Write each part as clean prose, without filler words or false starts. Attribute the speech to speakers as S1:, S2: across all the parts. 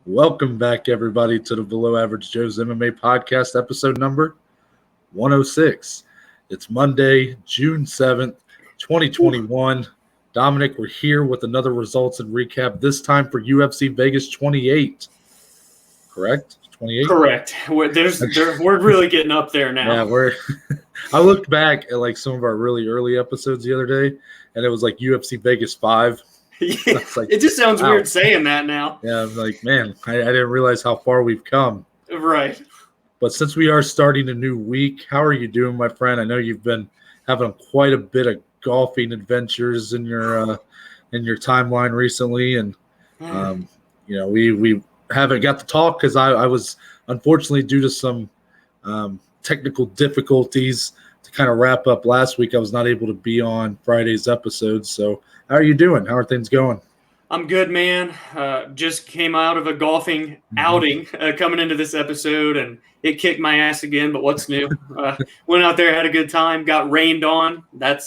S1: Welcome back, everybody, to the Below Average Joe's MMA podcast, episode number 106. It's Monday, June 7th, 2021. Dominic, we're here with another results and recap, this time for UFC Vegas 28. Correct? 28?
S2: Correct. We're really getting up there now.
S1: Yeah, I looked back at some of our really early episodes the other day, and it was like UFC Vegas 5.
S2: Yeah, it just sounds weird saying that now.
S1: Yeah, I'm like, man, I didn't realize how far we've come.
S2: Right.
S1: But since we are starting a new week, how are you doing, my friend? I know you've been having quite a bit of golfing adventures in your timeline recently, and we haven't got to talk because I was unfortunately, due to some technical difficulties to kind of wrap up last week, I was not able to be on Friday's episode. So how are you doing? How are things going?
S2: I'm good, man. Just came out of a golfing outing coming into this episode, and it kicked my ass again, but what's new? Went out there, had a good time, got rained on. That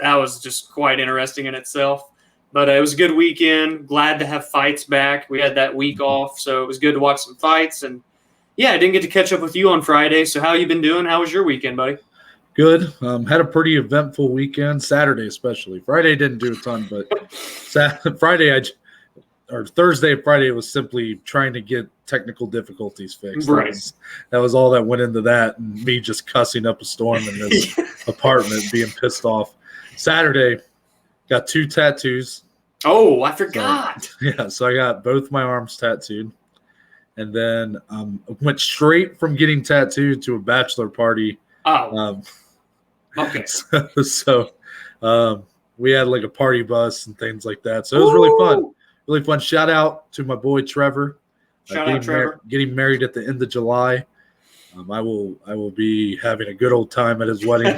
S2: was just quite interesting in itself. But it was a good weekend. Glad to have fights back. We had that week off, so it was good to watch some fights. And, yeah, I didn't get to catch up with you on Friday. So how you been doing? How was your weekend, buddy?
S1: Good. Had a pretty eventful weekend, Saturday especially. Friday didn't do a ton, but Thursday and Friday was simply trying to get technical difficulties fixed.
S2: Right.
S1: That was all that went into that, and me just cussing up a storm in this apartment, being pissed off. Saturday, got 2 tattoos.
S2: Oh, I forgot.
S1: So I got both my arms tattooed. And then went straight from getting tattooed to a bachelor party.
S2: Oh, okay.
S1: So we had like a party bus and things like that. So it was really fun. Really fun. Shout out to my boy Trevor.
S2: Shout out Trevor.
S1: Getting married at the end of July. I will be having a good old time at his wedding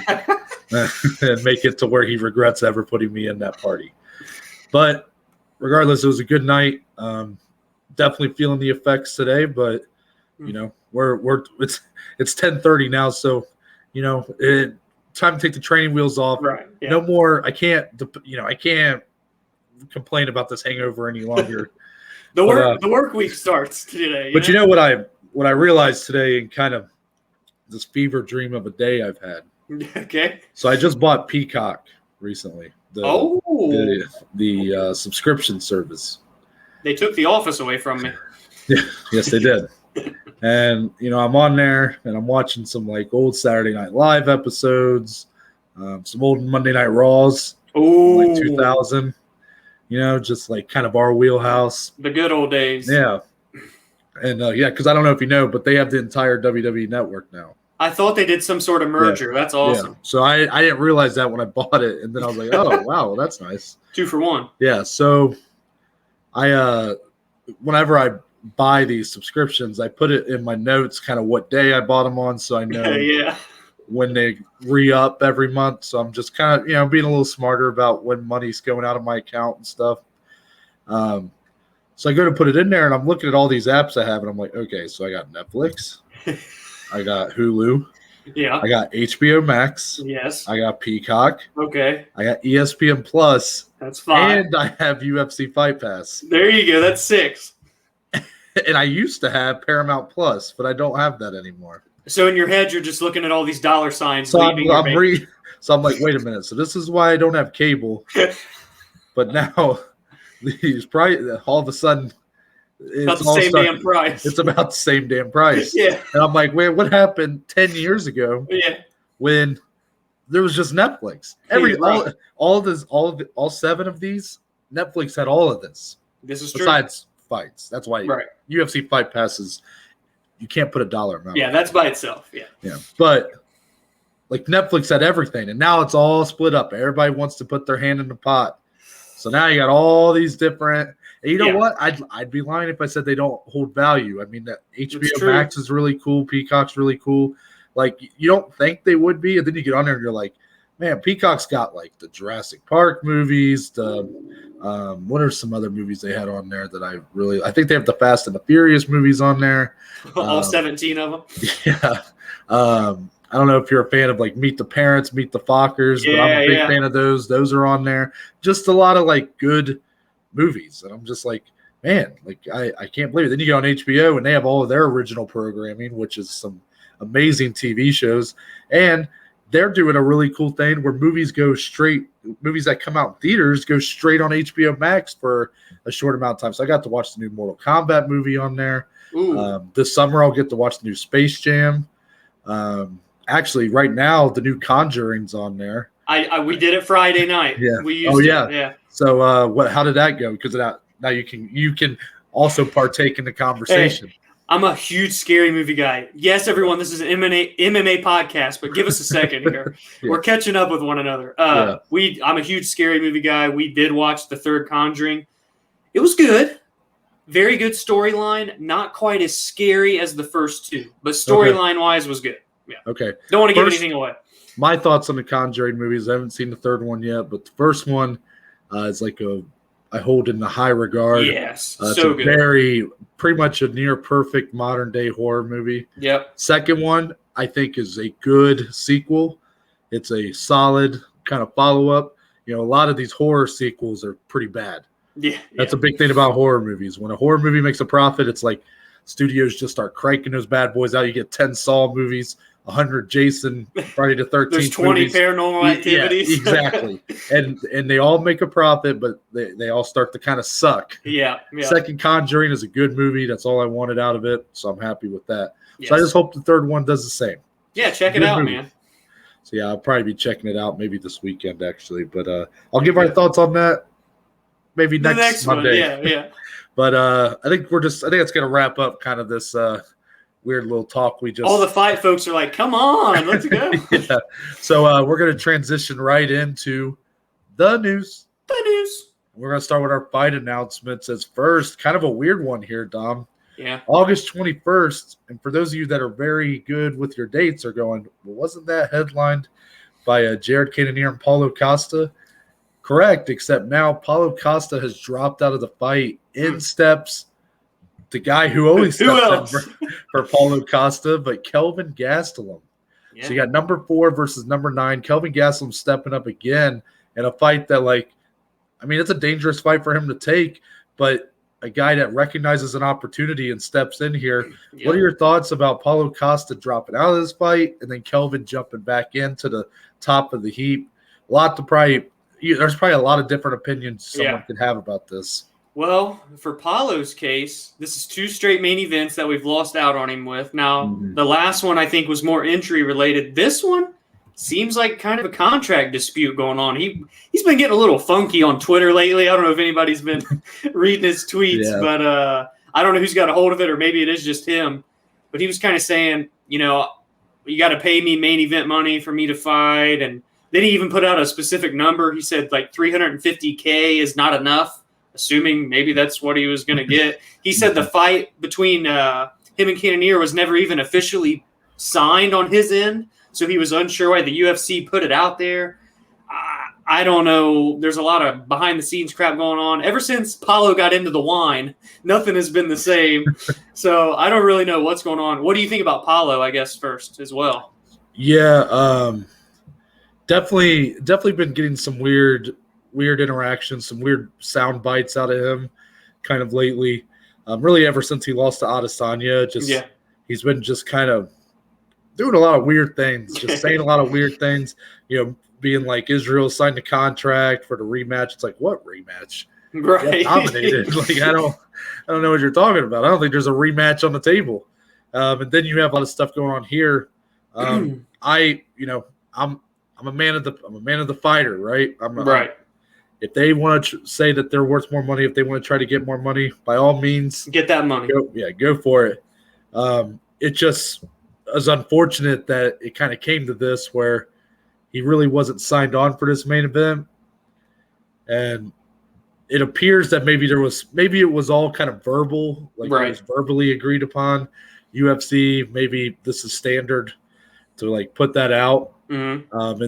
S1: and make it to where he regrets ever putting me in that party. But regardless, it was a good night. Definitely feeling the effects today, but it's 10:30 now, so time to take the training wheels off.
S2: Right. Yeah.
S1: No more. I can't complain about this hangover any longer.
S2: The work week starts today.
S1: But you know what I realized today, in kind of this fever dream of a day I've had.
S2: Okay. So
S1: I just bought Peacock recently. The subscription service.
S2: They took The Office away from me.
S1: Yeah, yes, they did. And, I'm on there, and I'm watching some, old Saturday Night Live episodes, some old Monday Night Raws, 2000, just, kind of our wheelhouse.
S2: The good old days.
S1: Yeah. And, because I don't know if you know, but they have the entire WWE network now.
S2: I thought they did some sort of merger. Yeah. That's awesome.
S1: Yeah. So I didn't realize that when I bought it, and then I was like, oh, wow, that's nice.
S2: 2 for 1.
S1: Yeah, so whenever I buy these subscriptions, I put it in my notes kind of what day I bought them on, so I know when they re-up every month. So I'm just kind of being a little smarter about when money's going out of my account and stuff. So I go to put it in there, and I'm looking at all these apps I have, and I'm like, okay, so I got Netflix, I got Hulu, I got HBO Max,
S2: yes,
S1: I got Peacock,
S2: okay,
S1: I got ESPN Plus,
S2: that's 5,
S1: and I have UFC Fight Pass.
S2: There you go, that's 6.
S1: And I used to have Paramount Plus, but I don't have that anymore.
S2: So in your head, you're just looking at all these dollar signs.
S1: So I'm like, wait a minute. So this is why I don't have cable. But now these all of a sudden
S2: it's about the same damn price.
S1: It's about the same damn price.
S2: Yeah.
S1: And I'm like, wait, what happened 10 years ago?
S2: Yeah.
S1: When there was just Netflix. All 7 of these, Netflix had all of this.
S2: This is true.
S1: Besides fights. That's why UFC Fight Passes, you can't put a dollar amount.
S2: Yeah, that's by itself. Yeah.
S1: Yeah. But Netflix had everything, and now it's all split up. Everybody wants to put their hand in the pot. So now you got all these different. And you know what? I'd be lying if I said they don't hold value. I mean, that HBO Max is really cool. Peacock's really cool. You don't think they would be, and then you get on there and you're like, man, Peacock's got the Jurassic Park movies. What are some other movies they had on there that I think they have the Fast and the Furious movies on there.
S2: All 17 of them.
S1: Yeah. I don't know if you're a fan of Meet the Parents, Meet the Fockers, but I'm a big fan of those. Those are on there. Just a lot of good movies. And I'm just like, man, like I can't believe it. Then you go on HBO and they have all of their original programming, which is some amazing TV shows. And they're doing a really cool thing where movies that come out in theaters go straight on HBO Max for a short amount of time. So I got to watch the new Mortal Kombat movie on there. This summer I'll get to watch the new Space Jam. Actually, right now the new Conjuring's on there.
S2: We did it Friday night.
S1: Yeah.
S2: We used it. Yeah.
S1: So how did that go? Because now you can also partake in the conversation.
S2: Hey, I'm a huge scary movie guy. Yes, everyone, this is an MMA podcast, but give us a second here.
S1: Yeah.
S2: We're catching up with one another. I'm a huge scary movie guy. We did watch the third Conjuring. It was good. Very good storyline. Not quite as scary as the first two, but storyline-wise was good. Yeah.
S1: Okay.
S2: Don't want to give anything away.
S1: My thoughts on the Conjuring movies. I haven't seen the third one yet, but the first one is like I hold in the high regard.
S2: Yes,
S1: so good. Pretty much a near perfect modern day horror movie.
S2: Yep.
S1: Second one, I think, is a good sequel. It's a solid kind of follow up. A lot of these horror sequels are pretty bad.
S2: Yeah.
S1: That's a big thing about horror movies. When a horror movie makes a profit, it's like studios just start cranking those bad boys out. You get 10 Saw movies, 100 Jason, Friday the 13th.
S2: There's 20 movies. Paranormal Activities.
S1: Yeah, exactly. and they all make a profit, but they all start to kind of suck.
S2: Yeah.
S1: Second Conjuring is a good movie. That's all I wanted out of it, so I'm happy with that.
S2: Yes.
S1: So I just hope the third one does the same.
S2: Yeah, check it out, man.
S1: So I'll probably be checking it out maybe this weekend actually, but I'll give my thoughts on that maybe next Monday.
S2: Yeah.
S1: But I think it's gonna wrap up kind of this weird little talk we just.
S2: All the fight folks are like, "Come on, let's go."
S1: Yeah. So we're gonna transition right into the news. We're gonna start with our fight announcements as first. Kind of a weird one here, Dom.
S2: Yeah.
S1: August 21st, and for those of you that are very good with your dates, are going. Well, wasn't that headlined by Jared Cannonier and Paulo Costa? Correct, except now Paulo Costa has dropped out of the fight. In steps the guy who always steps in for Paulo Costa, but Kelvin Gastelum. Yeah. So you got number 4 versus number 9. Kelvin Gastelum stepping up again in a fight that, it's a dangerous fight for him to take, but a guy that recognizes an opportunity and steps in here. Yeah. What are your thoughts about Paulo Costa dropping out of this fight and then Kelvin jumping back into the top of the heap? There's probably a lot of different opinions someone could have about this.
S2: Well, for Paulo's case, this is 2 straight main events that we've lost out on him with. Now, the last one I think was more injury related. This one seems like kind of a contract dispute going on. He's been getting a little funky on Twitter lately. I don't know if anybody's been reading his tweets, but I don't know who's got a hold of it, or maybe it is just him. But he was kind of saying, you got to pay me main event money for me to fight. And then he even put out a specific number. He said like $350K is not enough. Assuming maybe that's what he was going to get. He said the fight between him and Cannonier was never even officially signed on his end, so he was unsure why the UFC put it out there. I don't know. There's a lot of behind-the-scenes crap going on. Ever since Paulo got into the wine, nothing has been the same. So I don't really know what's going on. What do you think about Paulo, I guess, first as well?
S1: Yeah, definitely been getting some weird interactions, some weird sound bites out of him kind of lately. Really ever since he lost to Adesanya, he's been just kind of doing a lot of weird things, just saying a lot of weird things, being like Israel signed a contract for the rematch. It's like, what rematch?
S2: Right.
S1: Dominated. I don't know what you're talking about. I don't think there's a rematch on the table. And then you have a lot of stuff going on here. I'm a man of the fighter, right?
S2: Right.
S1: If they want to say that they're worth more money, if they want to try to get more money, by all means,
S2: get that money.
S1: Go for it. It just is unfortunate that it kind of came to this where he really wasn't signed on for this main event, and it appears that maybe it was all kind of verbal, It was verbally agreed upon. UFC, maybe this is standard to put that out, and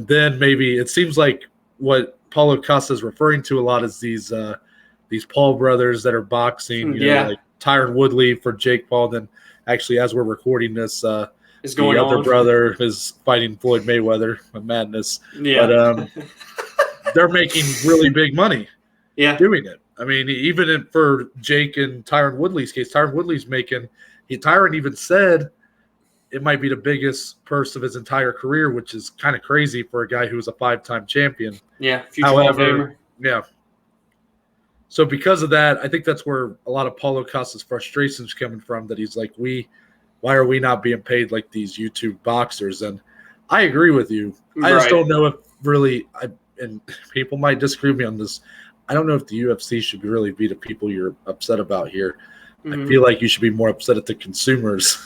S1: then maybe it seems like what Paulo Costa is referring to a lot is these Paul brothers that are boxing, like Tyron Woodley for Jake Paul. Then actually, as we're recording this,
S2: is going
S1: the
S2: on.
S1: other brother is fighting Floyd Mayweather. Madness.
S2: Yeah.
S1: But they're making really big money doing it. I mean, even for Jake and Tyron Woodley's case, Tyron Woodley's Tyron even said it might be the biggest purse of his entire career, which is kind of crazy for a guy who was a 5-time champion.
S2: Yeah, future Hall of Famer.
S1: Yeah. So because of that, I think that's where a lot of Paulo Costa's frustration is coming from, that he's like, why are we not being paid like these YouTube boxers? And I agree with you. I just don't know if really and people might disagree with me on this. I don't know if the UFC should really be the people you're upset about here. I feel like you should be more upset at the consumers.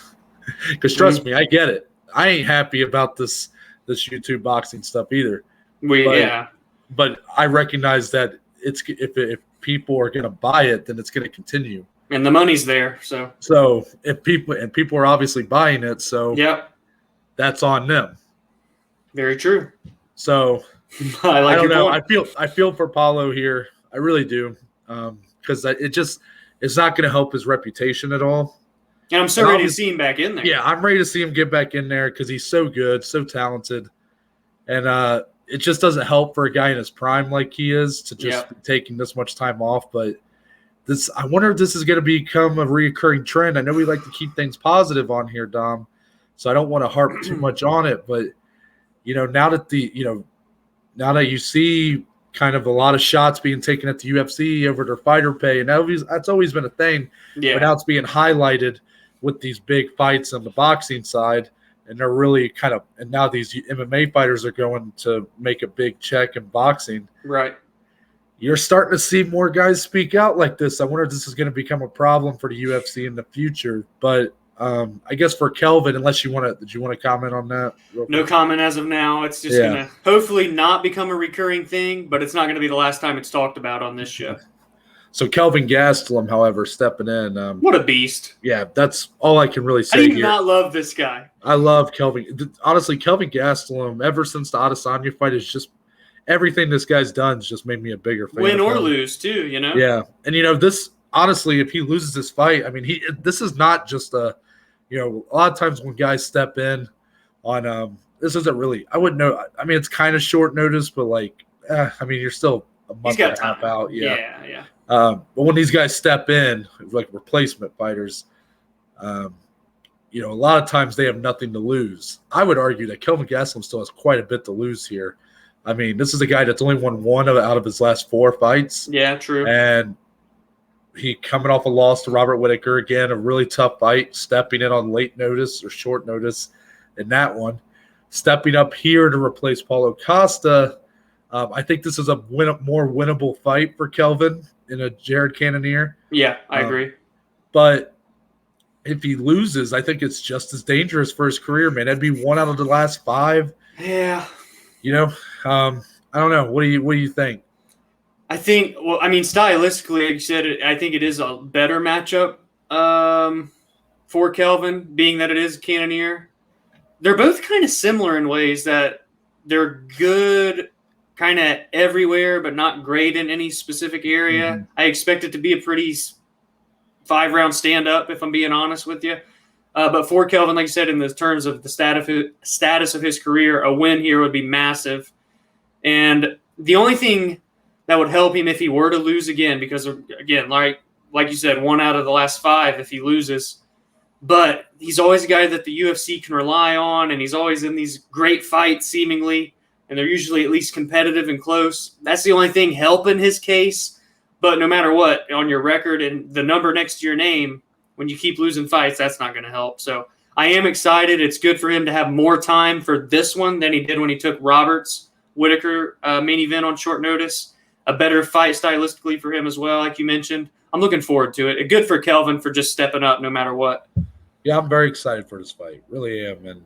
S1: Because trust me, I get it. I ain't happy about this YouTube boxing stuff either. But I recognize that if people are going to buy it, then it's going to continue.
S2: And the money's there.
S1: So if people are obviously buying it, so that's on them. Very true. So I don't know. Point. I feel for Paulo here. I really do. Because it's not going to help his reputation at all.
S2: And I'm so ready to see him back in there.
S1: Yeah, I'm ready to see him get back in there because he's so good, so talented. And it just doesn't help for a guy in his prime like he is to just be taking this much time off. But I wonder if this is going to become a recurring trend. I know we like to keep things positive on here, Dom, so I don't want to harp too much on it. But, now that you see kind of a lot of shots being taken at the UFC over their fighter pay, and that's always been a thing. Yeah. But now it's being highlighted with these big fights on the boxing side, and they're really and now these MMA fighters are going to make a big check in boxing.
S2: Right.
S1: You're starting to see more guys speak out like this. I wonder if this is going to become a problem for the UFC in the future. But I guess for Kelvin, did you want to comment on that?
S2: No comment as of now. It's just going to hopefully not become a recurring thing, but it's not going to be the last time it's talked about on this show.
S1: So Kelvin Gastelum, however, stepping in.
S2: What a beast.
S1: Yeah, that's all I can really say here.
S2: I do not love this guy.
S1: I love Kelvin. Honestly, Kelvin Gastelum, ever since the Adesanya fight, is just everything this guy's done has just made me a bigger fan.
S2: Win or lose, too,
S1: Yeah. And, this, honestly, if he loses this fight, I mean, this is not just a lot of times when guys step in on this isn't really – I wouldn't know. I mean, it's kind of short notice, but, you're still a month and a half out.
S2: Yeah.
S1: But when these guys step in, like replacement fighters, a lot of times they have nothing to lose. I would argue that Kelvin Gastelum still has quite a bit to lose here. I mean, this is a guy that's only won one out of his last 4 fights.
S2: Yeah, true.
S1: And he coming off a loss to Robert Whittaker, again, a really tough fight, stepping in on late notice or short notice in that one. Stepping up here to replace Paulo Costa. I think this is a more winnable fight for Kelvin in a Jared Cannonier.
S2: Yeah, I agree.
S1: But if he loses, I think it's just as dangerous for his career, man. That'd be 1 out of the last 5.
S2: Yeah.
S1: I don't know. What do you think?
S2: I think, stylistically, like you said, I think it is a better matchup for Kelvin, being that it is Cannonier. They're both kind of similar in ways that they're good kind of everywhere, but not great in any specific area. Mm-hmm. I expect it to be a pretty 5-round stand-up, if I'm being honest with you. But for Kelvin, like you said, in the terms of the status of his career, a win here would be massive. And the only thing that would help him if he were to lose again, because, again, like you said, 1 out of the last 5 if he loses. But he's always a guy that the UFC can rely on, and he's always in these great fights, seemingly, and they're usually at least competitive and close. That's the only thing helping his case. But no matter what, on your record and the number next to your name, when you keep losing fights, that's not going to help. So I am excited. It's good for him to have more time for this one than he did when he took Roberts Whittaker main event on short notice. A better fight stylistically for him as well, like you mentioned. I'm looking forward to it. Good for Kelvin for just stepping up no matter what.
S1: Yeah, I'm very excited for this fight. Really am. And,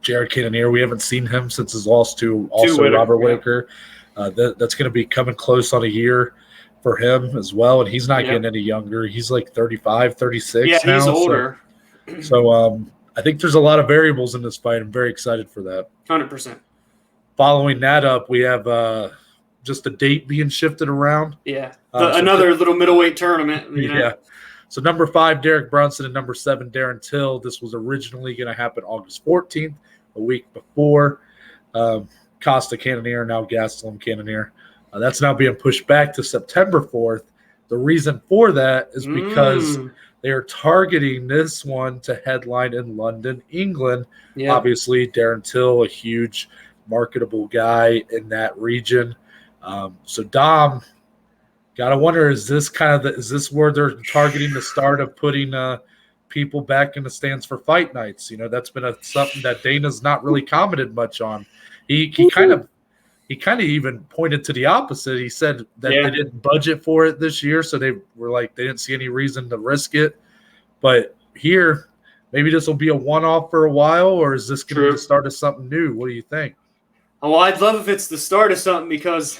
S1: Jared Cannonier, we haven't seen him since his loss to Robert Whittaker. That's going to be coming close on a year for him as well. And he's not getting any younger. He's like 35, 36 now.
S2: He's older.
S1: So I think there's a lot of variables in this fight. I'm very excited for that.
S2: 100%.
S1: Following that up, we have just a date being shifted around.
S2: Yeah. Another little middleweight tournament.
S1: Yeah. So number 5, Derek Brunson, and number 7, Darren Till. This was originally going to happen August 14th, a week before. Costa Cannonier, now Gastelum Cannonier. That's now being pushed back to September 4th. The reason for that is because they are targeting this one to headline in London, England.
S2: Yeah.
S1: Obviously, Darren Till, a huge marketable guy in that region. So Dom, gotta wonder, is this where they're targeting the start of putting people back in the stands for fight nights? That's been something that Dana's not really commented much on. He kind of even pointed to the opposite. He said that they didn't budget for it this year, so they were like they didn't see any reason to risk it. But here, maybe this will be a one-off for a while, or is this going to be the start of something new? What do you think?
S2: Oh, I'd love if it's the start of something because,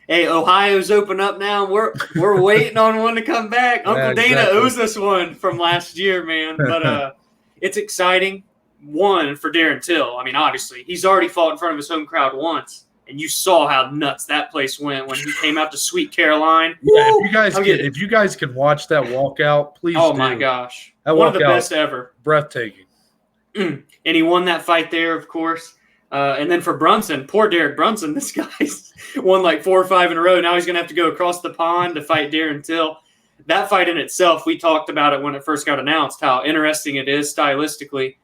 S2: hey, Ohio's open up now. We're waiting on one to come back. Uncle Dana owes us one from last year, man. But it's exciting. One, for Darren Till. I mean, obviously, he's already fought in front of his home crowd once, and you saw how nuts that place went when he came out to Sweet Caroline.
S1: Yeah, if you guys can watch that walkout, please.
S2: Oh my gosh,
S1: that
S2: one of the best ever.
S1: Breathtaking.
S2: And he won that fight there, of course. And then for Brunson, poor Derek Brunson, this guy's won like 4 or 5 in a row. Now he's going to have to go across the pond to fight Darren Till. That fight in itself, we talked about it when it first got announced, how interesting it is stylistically.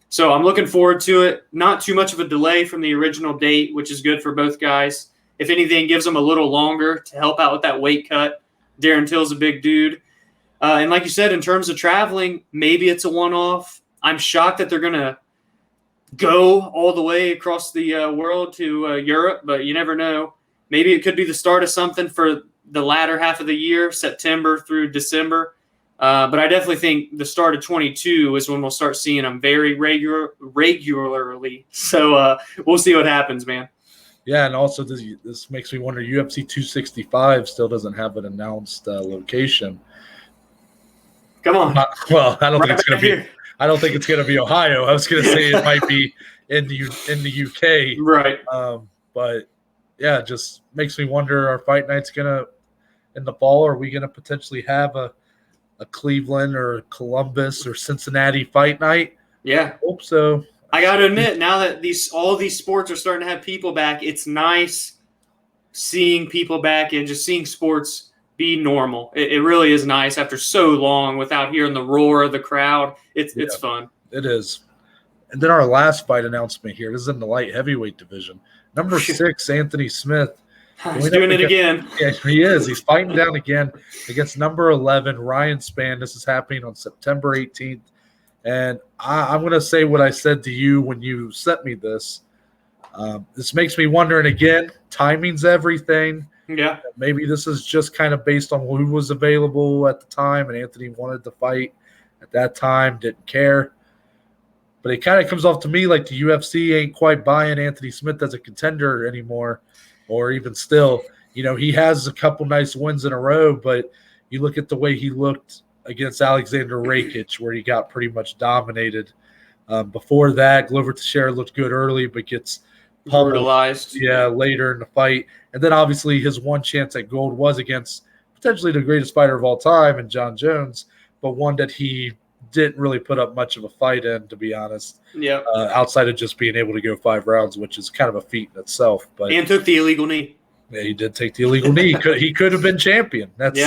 S2: So I'm looking forward to it. Not too much of a delay from the original date, which is good for both guys. If anything, gives them a little longer to help out with that weight cut. Darren Till's a big dude. And like you said, in terms of traveling, maybe it's a one-off. I'm shocked that they're going to go all the way across the world to Europe, but you never know. Maybe it could be the start of something for the latter half of the year, September through December. But I definitely think the start of 22 is when we'll start seeing them very regularly. So we'll see what happens, man.
S1: Yeah, and also this makes me wonder, UFC 265 still doesn't have an announced location.
S2: Come on.
S1: Well, I don't think it's going to be. I don't think it's going to be Ohio. I was going to say it might be in the UK.
S2: Right.
S1: But yeah, it just makes me wonder, are fight nights going to, in the fall, are we going to potentially have a Cleveland or Columbus or Cincinnati fight night?
S2: Yeah.
S1: Hope so.
S2: I got to admit, now that all these sports are starting to have people back, it's nice seeing people back and just seeing sports be normal. It really is nice after so long without hearing the roar of the crowd. It's fun.
S1: It is. And then our last fight announcement here. This is in the light heavyweight division. Number 6, Anthony Smith.
S2: He's doing it again.
S1: Yeah, he is. He's fighting down again against number 11, Ryan Spann. This is happening on September 18th. And I'm going to say what I said to you when you sent me this. This makes me wonder, and again, timing's everything.
S2: Yeah.
S1: Maybe this is just kind of based on who was available at the time, and Anthony wanted to fight at that time, didn't care. But it kind of comes off to me like the UFC ain't quite buying Anthony Smith as a contender anymore, or even still. He has a couple nice wins in a row, but you look at the way he looked against Alexander Rakic, where he got pretty much dominated. Before that, Glover Teixeira looked good early, but gets
S2: brutalized.
S1: Yeah, later in the fight. And then obviously his one chance at gold was against potentially the greatest fighter of all time in John Jones, but one that he didn't really put up much of a fight in, to be honest.
S2: Yeah.
S1: Outside of just being able to go 5 rounds, which is kind of a feat in itself. But
S2: and took the illegal knee.
S1: Yeah, he did take the illegal knee. He could have been champion. That's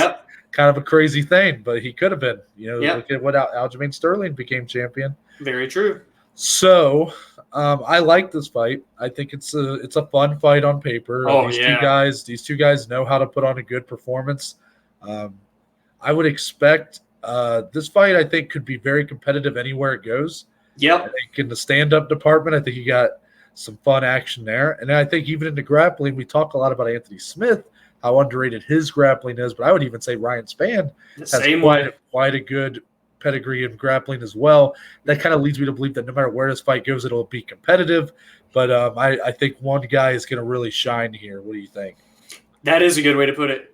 S1: kind of a crazy thing, but he could have been. Look at what Aljamain Sterling became champion.
S2: Very true.
S1: So I like this fight. I think it's a fun fight on paper. These two guys know how to put on a good performance. I would expect this fight, I think, could be very competitive anywhere it goes.
S2: Yep.
S1: I think in the stand-up department, I think you got some fun action there. And I think even in the grappling, we talk a lot about Anthony Smith, how underrated his grappling is, but I would even say Ryan Spann has quite a good pedigree in grappling as well. That kind of leads me to believe that no matter where this fight goes, it'll be competitive. But I think one guy is going to really shine here. What do you think?
S2: That is a good way to put it.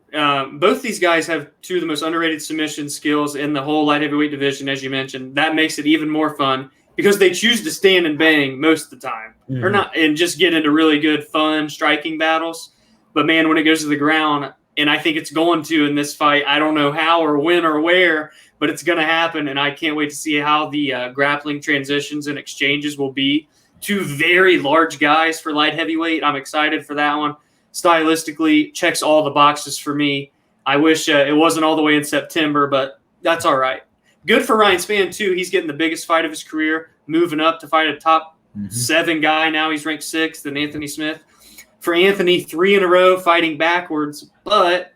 S2: Both these guys have 2 of the most underrated submission skills in the whole light heavyweight division, as you mentioned. That makes it even more fun because they choose to stand and bang most of the time, or not, and just get into really good, fun striking battles. But man, when it goes to the ground, and I think it's going to in this fight, I don't know how or when or where, but it's going to happen, and I can't wait to see how the grappling transitions and exchanges will be. 2 very large guys for light heavyweight. I'm excited for that one. stylistically checks all the boxes for me. I wish it wasn't all the way in September, but that's all right. Good for Ryan Spann, too. He's getting the biggest fight of his career, moving up to fight a top 7 guy. Now he's ranked 6th than Anthony Smith. For Anthony, 3 in a row fighting backwards, but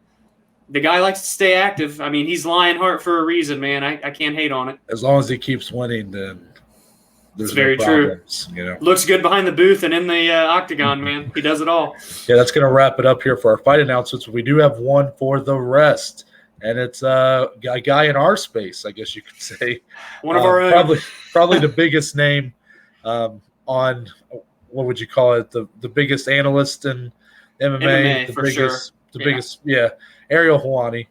S2: the guy likes to stay active. I mean, he's Lionheart for a reason, man. I can't hate on it.
S1: As long as he keeps winning, then there's
S2: very
S1: no problems,
S2: true.
S1: You know?
S2: Looks good behind the booth and in the octagon, man. He does it all.
S1: Yeah, that's going to wrap it up here for our fight announcements. We do have one for the rest, and it's a guy in our space, I guess you could say.
S2: One of our own.
S1: Probably the biggest name on what would you call it? The biggest analyst in MMA, the
S2: for
S1: biggest,
S2: sure.
S1: the biggest, Ariel Helwani.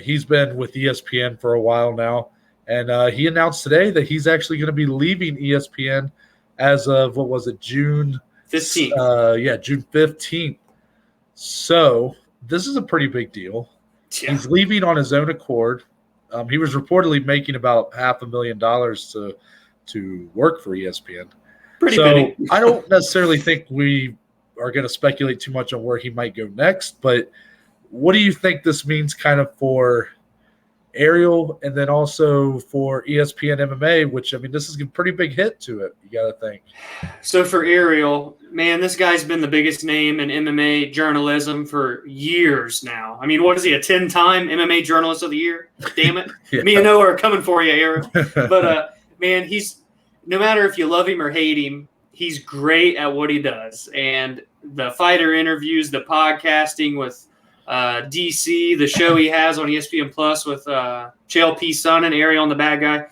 S1: He's been with ESPN for a while now, and he announced today that he's actually going to be leaving ESPN as of June
S2: 15th.
S1: June 15th. So this is a pretty big deal. Yeah. He's leaving on his own accord. He was reportedly making about $500,000 to work for ESPN.
S2: Pretty penny.
S1: I don't necessarily think we are going to speculate too much on where he might go next, but what do you think this means kind of for Ariel and then also for ESPN MMA, which, I mean, this is a pretty big hit to it, you got to think.
S2: So for Ariel, man, this guy's been the biggest name in MMA journalism for years now. I mean, what is he, a 10-time MMA Journalist of the Year? Damn it.
S1: Yeah.
S2: Me and Noah are coming for you, Ariel. But, man, he's – no matter if you love him or hate him, he's great at what he does. And the fighter interviews, the podcasting with DC, the show he has on ESPN Plus with Chael P. Son and Ariel and the Bad Guy.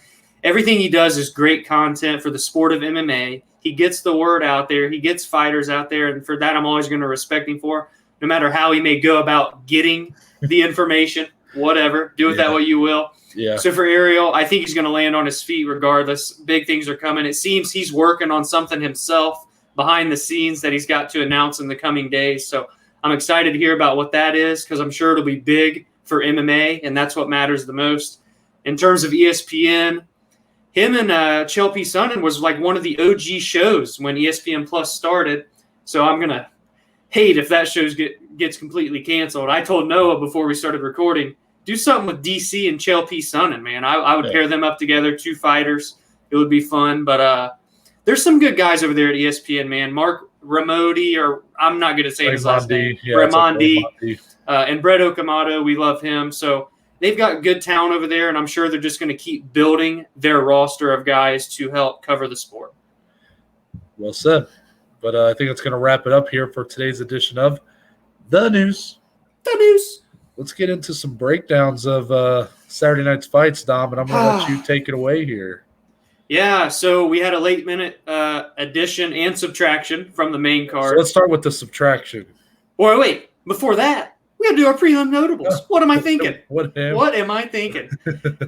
S2: Everything he does is great content for the sport of MMA. He gets the word out there. He gets fighters out there. And for that, I'm always going to respect him for, no matter how he may go about getting the information, whatever. Do with that what you will.
S1: Yeah.
S2: So for Ariel, I think he's going to land on his feet regardless. Big things are coming. It seems he's working on something himself behind the scenes that he's got to announce in the coming days. So I'm excited to hear about what that is because I'm sure it'll be big for MMA, and that's what matters the most. In terms of ESPN, him and Chael P. Sonnen was like one of the OG shows when ESPN Plus started. So I'm going to hate if that show gets completely canceled. I told Noah before we started recording, do something with DC and Chael P. Sonnen, man. I would pair them up together, 2 fighters. It would be fun. But there's some good guys over there at ESPN, man. Mark Ramodi, or I'm not going to say his last name. Raimondi. And Brett Okamoto, we love him. So they've got good talent over there, and I'm sure they're just going to keep building their roster of guys to help cover the sport.
S1: Well said. But I think it's going to wrap it up here for today's edition of The News.
S2: The News.
S1: Let's get into some breakdowns of Saturday night's fights, Dom, and I'm going to let you take it away here.
S2: Yeah, so we had a late-minute addition and subtraction from the main card.
S1: So let's start with the subtraction.
S2: Or wait, before that, we got to do our prelim notables. What am I thinking?
S1: What
S2: am I thinking?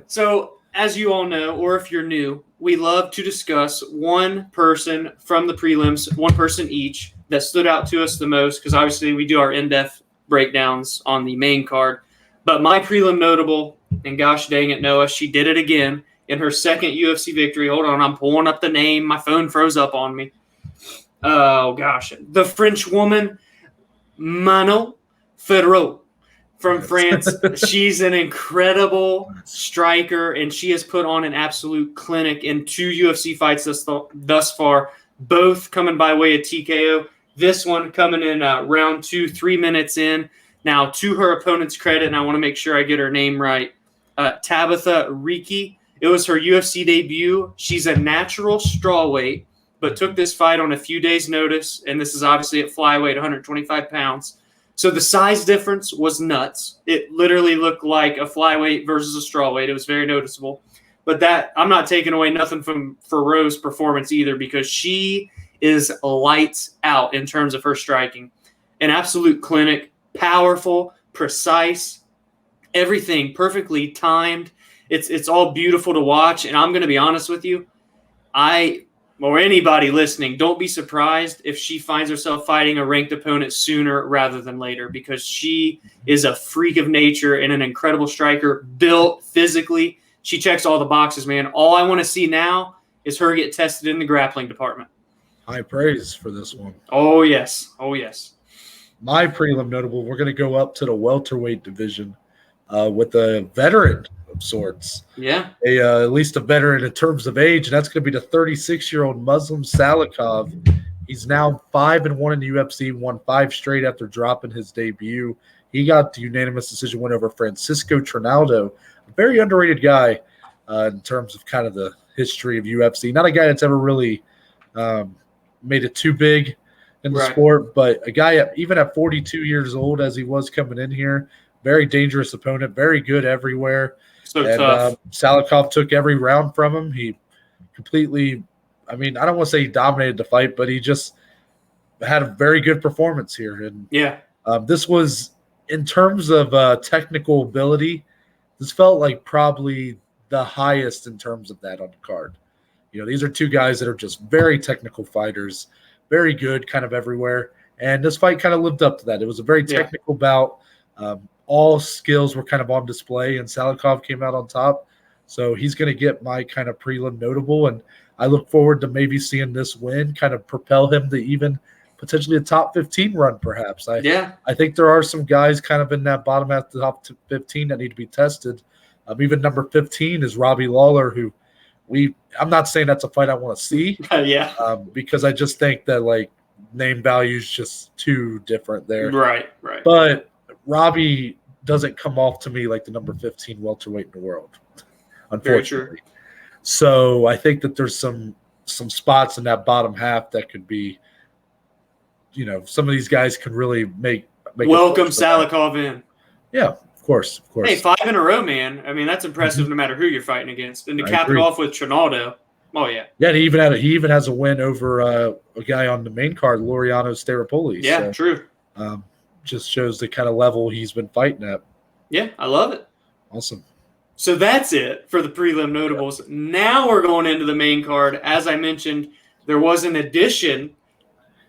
S2: So, as you all know, or if you're new, we love to discuss one person from the prelims, one person each, that stood out to us the most, because obviously we do our in-depth breakdowns on the main card. But my prelim notable, and gosh dang it, Noah, she did it again in her second UFC victory. Hold on, I'm pulling up the name. My phone froze up on me. Oh, gosh. The French woman, Manon Ferrot from France. She's an incredible striker, and she has put on an absolute clinic in 2 UFC fights thus far, both coming by way of TKO. This one coming in round 2, 3 minutes in. Now, to her opponent's credit, and I want to make sure I get her name right, Tabitha Ricci. It was her UFC debut. She's a natural strawweight, but took this fight on a few days' notice, and this is obviously at flyweight, 125 pounds. So the size difference was nuts. It literally looked like a flyweight versus a strawweight. It was very noticeable. But that I'm not taking away nothing from Ferrot's performance either, because she is lights out in terms of her striking. An absolute clinic, powerful, precise, everything perfectly timed. It's all beautiful to watch, and I'm going to be honest with you. Or anybody listening, don't be surprised if she finds herself fighting a ranked opponent sooner rather than later, because she is a freak of nature and an incredible striker, built physically. She checks all the boxes, man. All I want to see now is her get tested in the grappling department.
S1: High praise for this one.
S2: Oh, yes. Oh, yes.
S1: my prelim notable, we're going to go up to the welterweight division with a veteran of sorts.
S2: Yeah.
S1: At least a veteran in terms of age, and that's going to be the 36-year-old Muslim Salikov. He's now 5-1 in the UFC, won 5 straight after dropping his debut. He got the unanimous decision win over Francisco Trinaldo, a very underrated guy in terms of kind of the history of UFC. Not a guy that's ever really made it too big in the sport, but a guy even at 42 years old, as he was coming in here, very dangerous opponent, very good everywhere.
S2: So tough.
S1: Salikov took every round from him. He completely, I don't want to say he dominated the fight, but he just had a very good performance here. And this was, in terms of technical ability, this felt like probably the highest in terms of that on the card. These are two guys that are just very technical fighters, very good kind of everywhere. And this fight kind of lived up to that. It was a very technical bout. All skills were kind of on display, and Salikov came out on top. So he's going to get my kind of prelim notable, and I look forward to maybe seeing this win kind of propel him to even potentially a top 15 run, perhaps. I think there are some guys kind of in that bottom half of the top 15 that need to be tested. Even number 15 is Robbie Lawler, who I'm not saying that's a fight I want to see. Because I just think that, like, name value is just too different there.
S2: Right.
S1: But Robbie doesn't come off to me like the number 15 welterweight in the world, unfortunately. So I think that there's some spots in that bottom half that could be, some of these guys can really make
S2: welcome Salikov in.
S1: Yeah, of course.
S2: Hey, 5 in a row, man. That's impressive no matter who you're fighting against. And to cap it off with Trinaldo, yeah, he
S1: even has a win over a guy on the main card, Laureano Staropoli.
S2: Yeah, true.
S1: Just shows the kind of level he's been fighting at.
S2: Yeah, I love it.
S1: Awesome.
S2: So that's it for the prelim notables. Now we're going into the main card. As I mentioned, there was an addition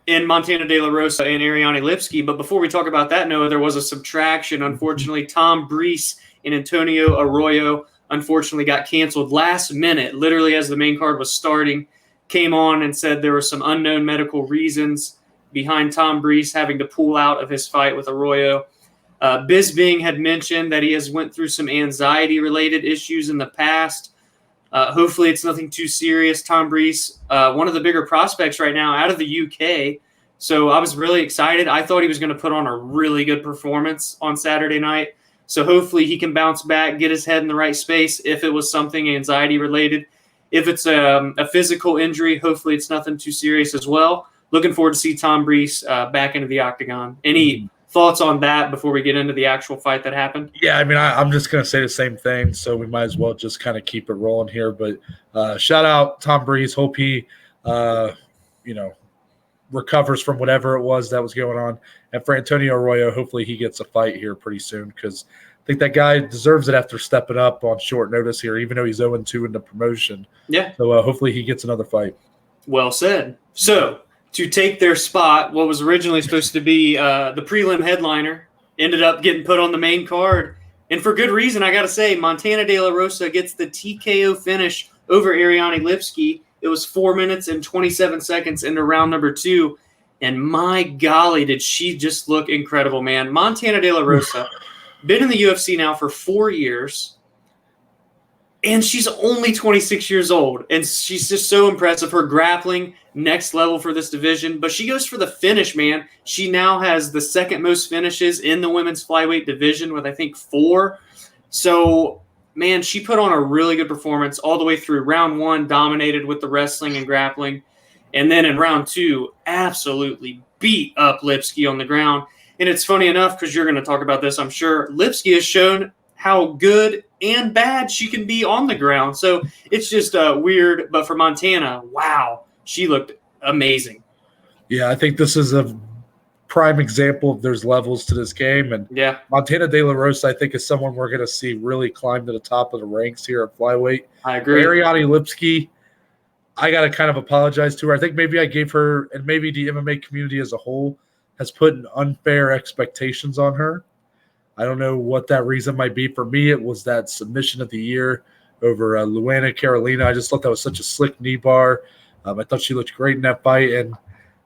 S2: in Montana De La Rosa and Ariane Lipski. But before we talk about that, Noah, there was a subtraction. Unfortunately, Tom Breese and Antonio Arroyo unfortunately got canceled last minute, literally as the main card was starting, came on and said there were some unknown medical reasons behind Tom Breese having to pull out of his fight with Arroyo. Bisbing had mentioned that he has went through some anxiety-related issues in the past. Hopefully it's nothing too serious. Tom Breese, one of the bigger prospects right now out of the UK. So I was really excited. I thought he was going to put on a really good performance on Saturday night. So hopefully he can bounce back, get his head in the right space if it was something anxiety-related. If it's a physical injury, hopefully it's nothing too serious as well. Looking forward to see Tom Breese back into the octagon. Any thoughts on that before we get into the actual fight that happened?
S1: Yeah, I'm just going to say the same thing, so we might as well just kind of keep it rolling here. But shout out Tom Breese. Hope he, recovers from whatever it was that was going on. And for Antonio Arroyo, hopefully he gets a fight here pretty soon, because I think that guy deserves it after stepping up on short notice here, even though he's 0-2 in the promotion.
S2: Yeah.
S1: So hopefully he gets another fight.
S2: Well said. So to take their spot, what was originally supposed to be the prelim headliner ended up getting put on the main card. And for good reason, I got to say, Montana De La Rosa gets the TKO finish over Ariane Lipski. It was 4 minutes and 27 seconds into round number 2. And my golly, did she just look incredible, man. Montana De La Rosa, been in the UFC now for 4 years. And she's only 26 years old. And she's just so impressive. Her grappling, next level for this division. But she goes for the finish, man. She now has the second most finishes in the women's flyweight division with, I think, 4. So, man, she put on a really good performance all the way through. Round 1, dominated with the wrestling and grappling. And then in round 2, absolutely beat up Lipski on the ground. And it's funny enough, because you're going to talk about this, I'm sure, Lipski has shown how good and bad she can be on the ground. So it's just weird. But for Montana, wow, she looked amazing.
S1: Yeah, I think this is a prime example of there's levels to this game. And Montana De La Rosa, I think, is someone we're going to see really climb to the top of the ranks here at flyweight.
S2: I agree.
S1: Ariane Lipski, I got to kind of apologize to her. I think maybe I gave her, and maybe the MMA community as a whole, has put unfair expectations on her. I don't know what that reason might be. For me, it was that submission of the year over Luana Carolina. I just thought that was such a slick knee bar. I thought she looked great in that fight. And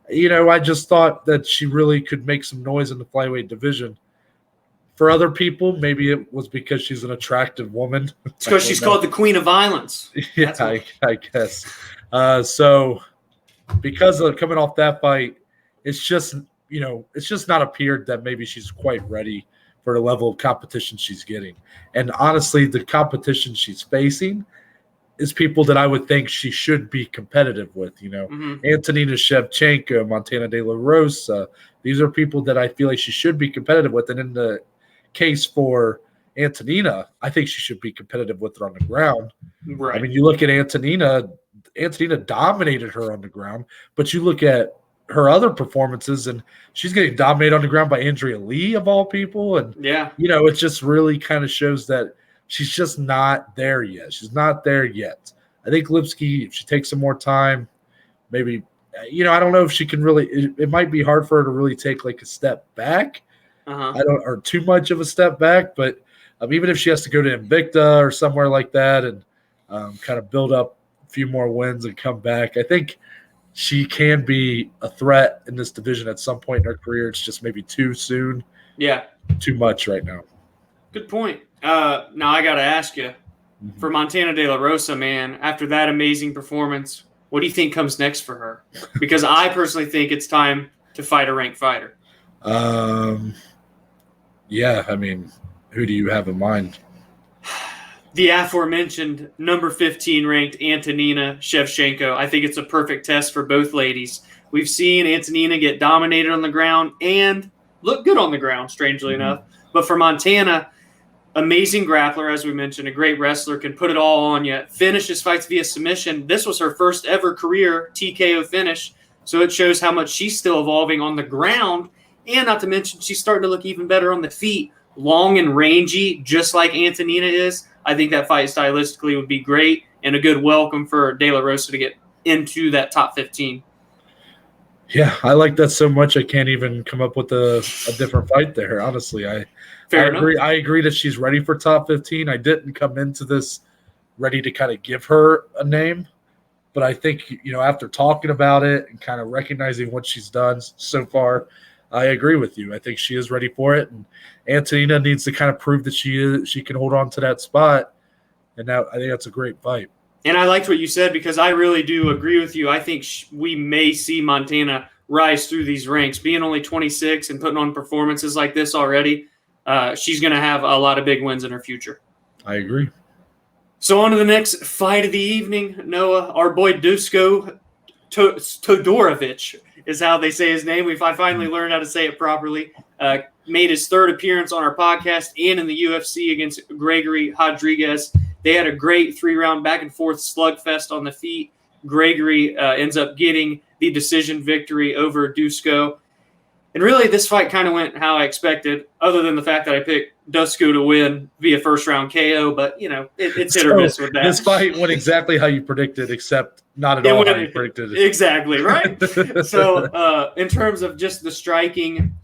S1: I just thought that she really could make some noise in the flyweight division. For other people, maybe it was because she's an attractive woman.
S2: It's because she's called the Queen of Violence.
S1: Yeah, I guess. So because of coming off that fight, it's just not appeared that maybe she's quite ready for the level of competition she's getting. And honestly, the competition she's facing is people that I would think she should be competitive with, Antonina Shevchenko, Montana De La Rosa. These are people that I feel like she should be competitive with. And in the case for Antonina, I think she should be competitive with her on the ground.
S2: Right.
S1: I mean, you look at Antonina dominated her on the ground, but you look at her other performances and she's getting dominated on the ground by Andrea Lee of all people. And, it just really kind of shows that she's just not there yet. She's not there yet. I think Lipski, if she takes some more time, maybe, I don't know if she can really, it might be hard for her to really take like a step back. Or too much of a step back, but even if she has to go to Invicta or somewhere like that and kind of build up a few more wins and come back, I think she can be a threat in this division at some point in her career. It's just maybe too soon.
S2: Yeah.
S1: Too much right now.
S2: Good point. Now I got to ask you, for Montana De La Rosa, man, after that amazing performance, what do you think comes next for her? Because I personally think it's time to fight a ranked fighter.
S1: Yeah, I mean, who do you have in mind?
S2: The aforementioned number 15 ranked Antonina Shevchenko. I think it's a perfect test for both ladies. We've seen Antonina get dominated on the ground and look good on the ground, strangely enough. But for Montana, amazing grappler, as we mentioned, a great wrestler, can put it all on you, finishes fights via submission. This was her first ever career TKO finish, so it shows how much she's still evolving on the ground. And not to mention, she's starting to look even better on the feet. Long and rangy, just like Antonina is. I think that fight stylistically would be great and a good welcome for De La Rosa to get into that top 15.
S1: Yeah, I like that so much I can't even come up with a different fight there, honestly. I agree. I agree that she's ready for top 15. I didn't come into this ready to kind of give her a name. But I think, after talking about it and kind of recognizing what she's done so far, I agree with you. I think she is ready for it, and Antonina needs to kind of prove that she can hold on to that spot. And now I think that's a great fight.
S2: And I liked what you said because I really do agree with you. I think we may see Montana rise through these ranks. Being only 26 and putting on performances like this already, she's going to have a lot of big wins in her future.
S1: I agree.
S2: So on to the next fight of the evening, Noah. Our boy Dusko Todorovic is how they say his name. I finally learned how to say it properly. Made his third appearance on our podcast and in the UFC against Gregory Rodrigues. They had a great 3-round back-and-forth slugfest on the feet. Gregory ends up getting the decision victory over Dusko. And really, this fight kind of went how I expected, other than the fact that I picked Dusko to win via first-round KO. But, it's hit or miss with that.
S1: This fight went exactly how you predicted, except not at all how you predicted it.
S2: Exactly, right? So, in terms of just the striking,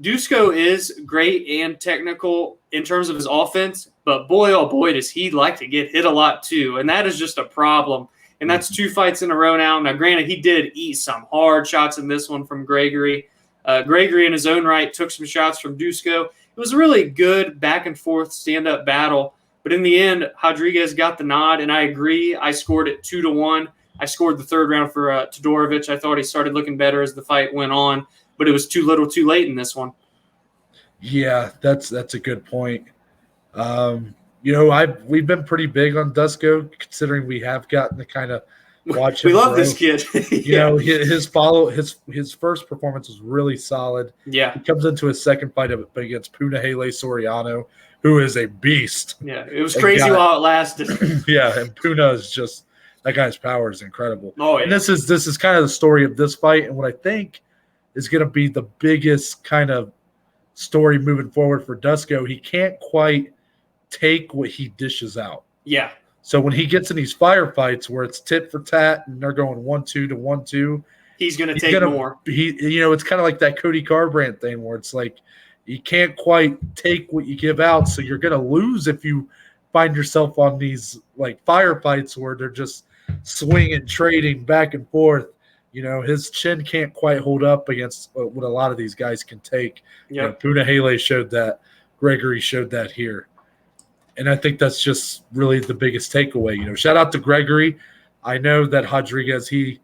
S2: Dusko is great and technical in terms of his offense, but boy, oh boy, does he like to get hit a lot too. And that is just a problem. And that's 2 fights in a row now. Now, granted, he did eat some hard shots in this one from Gregory. Gregory, in his own right, took some shots from Dusko. It was a really good back-and-forth stand-up battle. But in the end, Rodrigues got the nod, and I agree. I scored it 2-1. I scored the third round for Todorovic. I thought he started looking better as the fight went on, but it was too little too late in this one.
S1: Yeah, that's a good point. We've been pretty big on Dusko, considering we have gotten to kind of watch him.
S2: We love this kid.
S1: His first performance was really solid.
S2: Yeah.
S1: He comes into his second fight against Punahele Soriano, who is a beast.
S2: Yeah, it was crazy while it lasted.
S1: Yeah, and Puna is just – that guy's power is incredible.
S2: Oh, yeah.
S1: And this is kind of the story of this fight, and what I think is going to be the biggest kind of story moving forward for Dusko. He can't quite take what he dishes out.
S2: Yeah.
S1: So when he gets in these firefights where it's tit for tat and they're going 1-2 to 1-2,
S2: he's going to take more.
S1: It's kind of like that Cody Garbrandt thing where it's like you can't quite take what you give out, so you're going to lose if you find yourself on these like firefights where they're just swinging, trading back and forth. his chin can't quite hold up against what a lot of these guys can take.
S2: Yep.
S1: Punahele showed that. Gregory showed that here. And I think that's just really the biggest takeaway. Shout out to Gregory. I know that Rodrigues, he's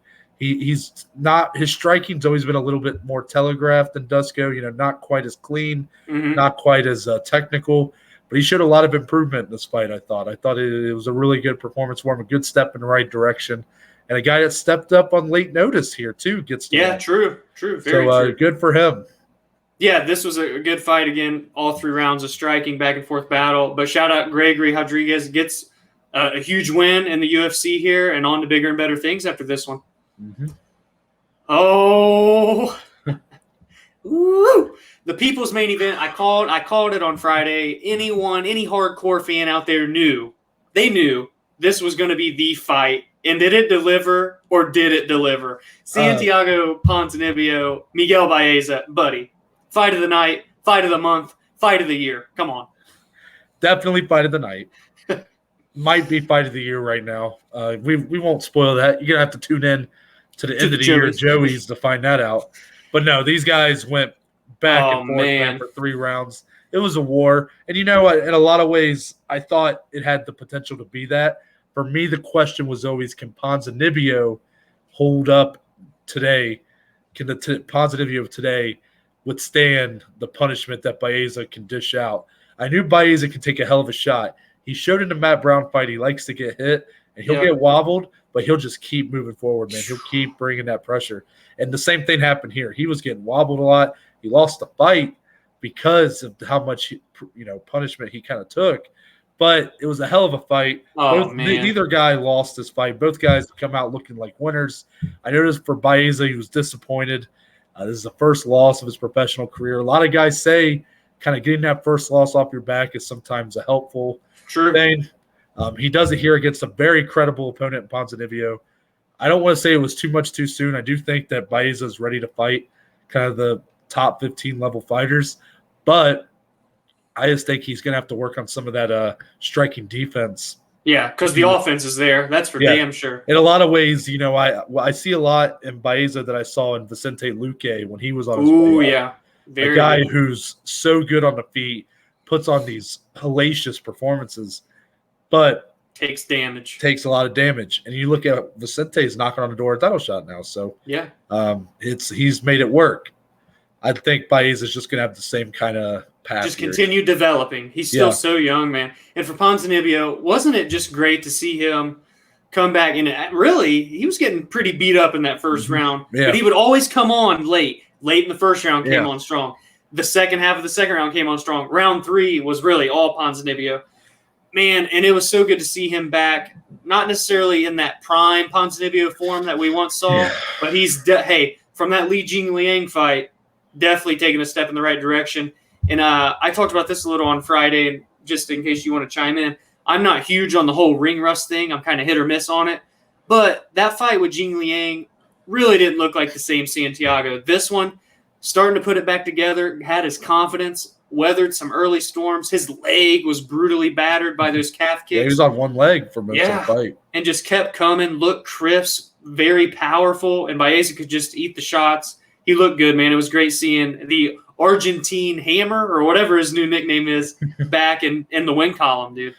S1: not – his striking's always been a little bit more telegraphed than Dusko, not quite as clean, not quite as technical. But he showed a lot of improvement in this fight, I thought. I thought it was a really good performance for him, a good step in the right direction. And a guy that stepped up on late notice here, too, gets to win.
S2: True. Very true.
S1: Good for him.
S2: Yeah, this was a good fight again. All 3 rounds of striking, back and forth battle. But shout out Gregory Rodrigues, gets a huge win in the UFC here and on to bigger and better things after this one.
S1: Mm-hmm.
S2: Oh, woo! The people's main event. I called it on Friday. Any hardcore fan out there knew this was going to be the fight. And did it deliver or did it deliver? Santiago Ponzinibbio, Miguel Baeza, buddy. Fight of the night, fight of the month, fight of the year. Come on.
S1: Definitely fight of the night. Might be fight of the year right now. We won't spoil that. You're going to have to tune in to the end of the year, Joey's, to find that out. But no, these guys went back and forth for 3 rounds. It was a war. And in a lot of ways, I thought it had the potential to be that. For me, the question was always, can Ponzinibbio hold up today? Can the Ponzinibbio of today withstand the punishment that Baeza can dish out? I knew Baeza could take a hell of a shot. He showed in the Matt Brown fight he likes to get hit, and he'll get wobbled, but he'll just keep moving forward, man. He'll keep bringing that pressure. And the same thing happened here. He was getting wobbled a lot. He lost the fight because of how much punishment he kind of took. But it was a hell of a fight. Neither guy lost this fight. Both guys come out looking like winners. I noticed for Baeza, he was disappointed. This is the first loss of his professional career. A lot of guys say kind of getting that first loss off your back is sometimes a helpful thing. He does it here against a very credible opponent in Ponzinibbio. I don't want to say it was too much too soon. I do think that Baeza is ready to fight kind of the top 15 level fighters. But I just think he's going to have to work on some of that striking defense. Yeah,
S2: because the offense is there. That's for damn sure.
S1: In a lot of ways, I see a lot in Baeza that I saw in Vicente Luque when he was on his way up. A guy who's so good on the feet, puts on these hellacious performances, but
S2: takes
S1: a lot of damage. And you look at Vicente's knocking on the door a title shot now. So he's made it work. I think Baeza's just going to have the same kind of path.
S2: Just continue developing. He's still so young, man. And for Ponzinibbio, wasn't it just great to see him come back? And really, he was getting pretty beat up in that first round. Yeah. But he would always come on late. Late in the first round came on strong. The second half of the second round came on strong. Round 3 was really all Ponzinibbio. Man, and it was so good to see him back. Not necessarily in that prime Ponzinibbio form that we once saw, but he's from that Li Jingliang fight, definitely taking a step in the right direction. And I talked about this a little on Friday, and just in case you want to chime in, I'm not huge on the whole ring rust thing. I'm kind of hit or miss on it. But that fight with Jingliang really didn't look like the same Santiago. This one, starting to put it back together, had his confidence, weathered some early storms. His leg was brutally battered by those calf kicks.
S1: Yeah, he was on one leg for most of the fight.
S2: And just kept coming, looked crisp, very powerful, and Baeza could just eat the shots. He looked good, man. It was great seeing the Argentine Hammer, or whatever his new nickname is, back in the win column, dude.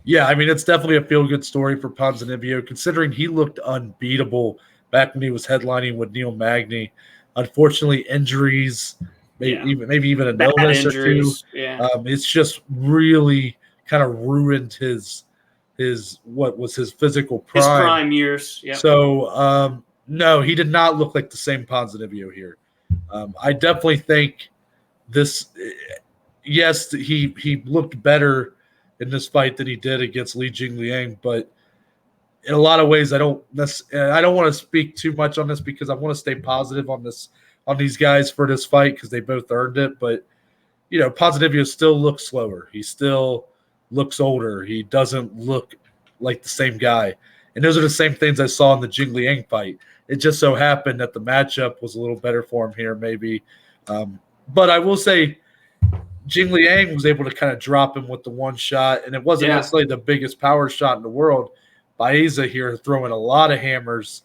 S1: Yeah, I mean, it's definitely a feel-good story for Ponzinibbio, considering he looked unbeatable back when he was headlining with Neil Magny. Unfortunately, injuries, maybe even an illness injuries, or two. Yeah. It's just really kind of ruined his what was his physical prime.
S2: His prime years. Yep.
S1: So, no, he did not look like the same Ponzinibbio here. I definitely think this. Yes, he looked better in this fight than he did against Li Jingliang, but in a lot of ways, I don't want to speak too much on this because I want to stay positive on these guys for this fight because they both earned it. But Ponzinibbio still looks slower. He still looks older. He doesn't look like the same guy. And those are the same things I saw in the Jingliang fight. It just so happened that the matchup was a little better for him here, maybe. But I will say, Jingliang was able to kind of drop him with the one shot, and it wasn't necessarily the biggest power shot in the world. Baeza here throwing a lot of hammers,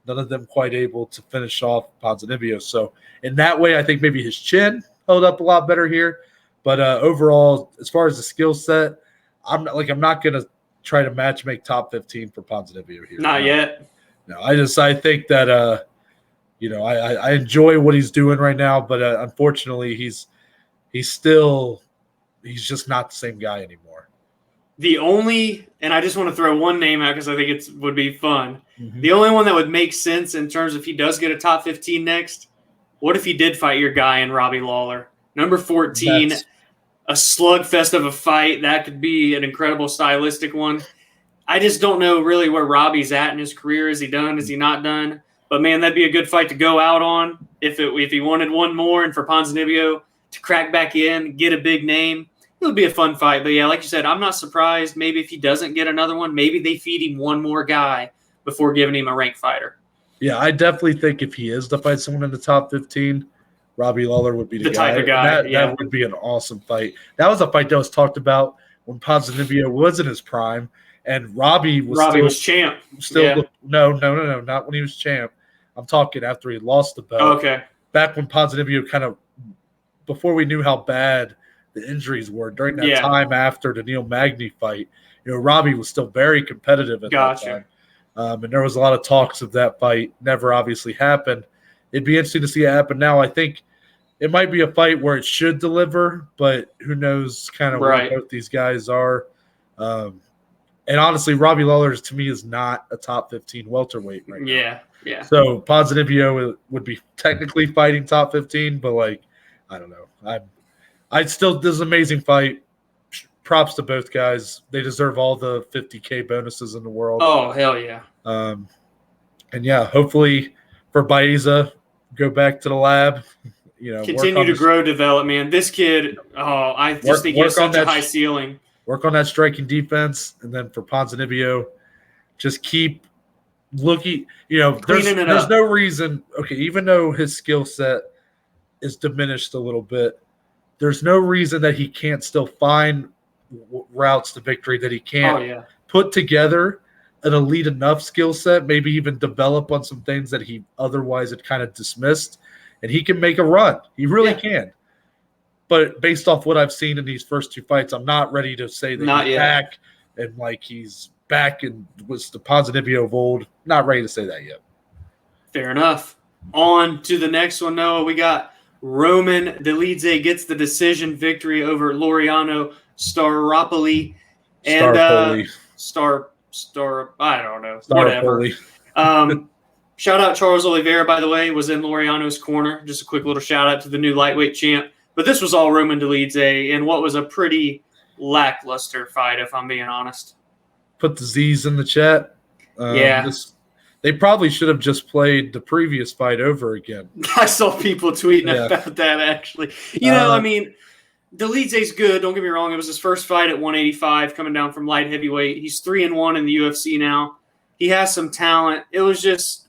S1: none of them quite able to finish off Ponzinibbio. So in that way, I think maybe his chin held up a lot better here. But overall, as far as the skill set, I'm not going to try to make top 15 for Ponzinibbio here.
S2: Not yet.
S1: No, I think that I enjoy what he's doing right now, but unfortunately, he's just not the same guy anymore.
S2: And I just want to throw one name out because I think it would be fun. Mm-hmm. The only one that would make sense in terms of if he does get a top 15 next, what if he did fight your guy in Robbie Lawler? Number 14, a slugfest of a fight. That could be an incredible stylistic one. I just don't know really where Robbie's at in his career. Is he done? Is he not done? But, man, that'd be a good fight to go out on if he wanted one more and for Ponzinibbio to crack back in, get a big name. It would be a fun fight. But, yeah, like you said, I'm not surprised. Maybe if he doesn't get another one, maybe they feed him one more guy before giving him a ranked fighter.
S1: Yeah, I definitely think if he is to fight someone in the top 15, Robbie Lawler would be the guy.
S2: Type of guy.
S1: That would be an awesome fight. That was a fight that was talked about when Ponzinibbio was in his prime, and Robbie was
S2: champ.
S1: No, not when he was champ. I'm talking after he lost the belt.
S2: Okay.
S1: Back when Ponzinibbio before we knew how bad the injuries were during that time after the Neil Magny fight, Robbie was still very competitive at that time. And there was a lot of talks of that fight. Never obviously happened. It'd be interesting to see it happen now. I think it might be a fight where it should deliver, but who knows kind of where both these guys are. And honestly, Robbie Lawler to me is not a top 15 welterweight right now.
S2: Yeah.
S1: So Ponzinibbio would be technically fighting top 15, but I don't know. This is an amazing fight. Props to both guys. They deserve all the $50K bonuses in the world.
S2: Oh, hell yeah.
S1: And yeah, hopefully for Baeza, go back to the lab.
S2: Continue to grow, develop, man. This kid, I just think he has such a high ceiling.
S1: Work on that striking defense, and then for Ponzinibbio, just keep looking. There's no reason. Okay, even though his skill set is diminished a little bit, there's no reason that he can't still find routes to victory, that he can't put together an elite enough skill set, maybe even develop on some things that he otherwise had kind of dismissed, and he can make a run. He really can. But based off what I've seen in these first two fights, I'm not ready to say that he's back and he's back and was the Ponzinibbio of old. Not ready to say that yet.
S2: Fair enough. On to the next one, Noah. We got Roman Dolidze gets the decision victory over Laureano Staropoli. And I don't know.
S1: Whatever.
S2: Shout out Charles Oliveira, by the way, was in Laureano's corner. Just a quick little shout out to the new lightweight champ. But this was all Roman Dolidze in what was a pretty lackluster fight, if I'm being honest.
S1: Put the Z's in the chat. They probably should have just played the previous fight over again.
S2: I saw people tweeting about that, actually. Dolidze's good. Don't get me wrong. It was his first fight at 185, coming down from light heavyweight. He's 3-1 in the UFC now. He has some talent. It was just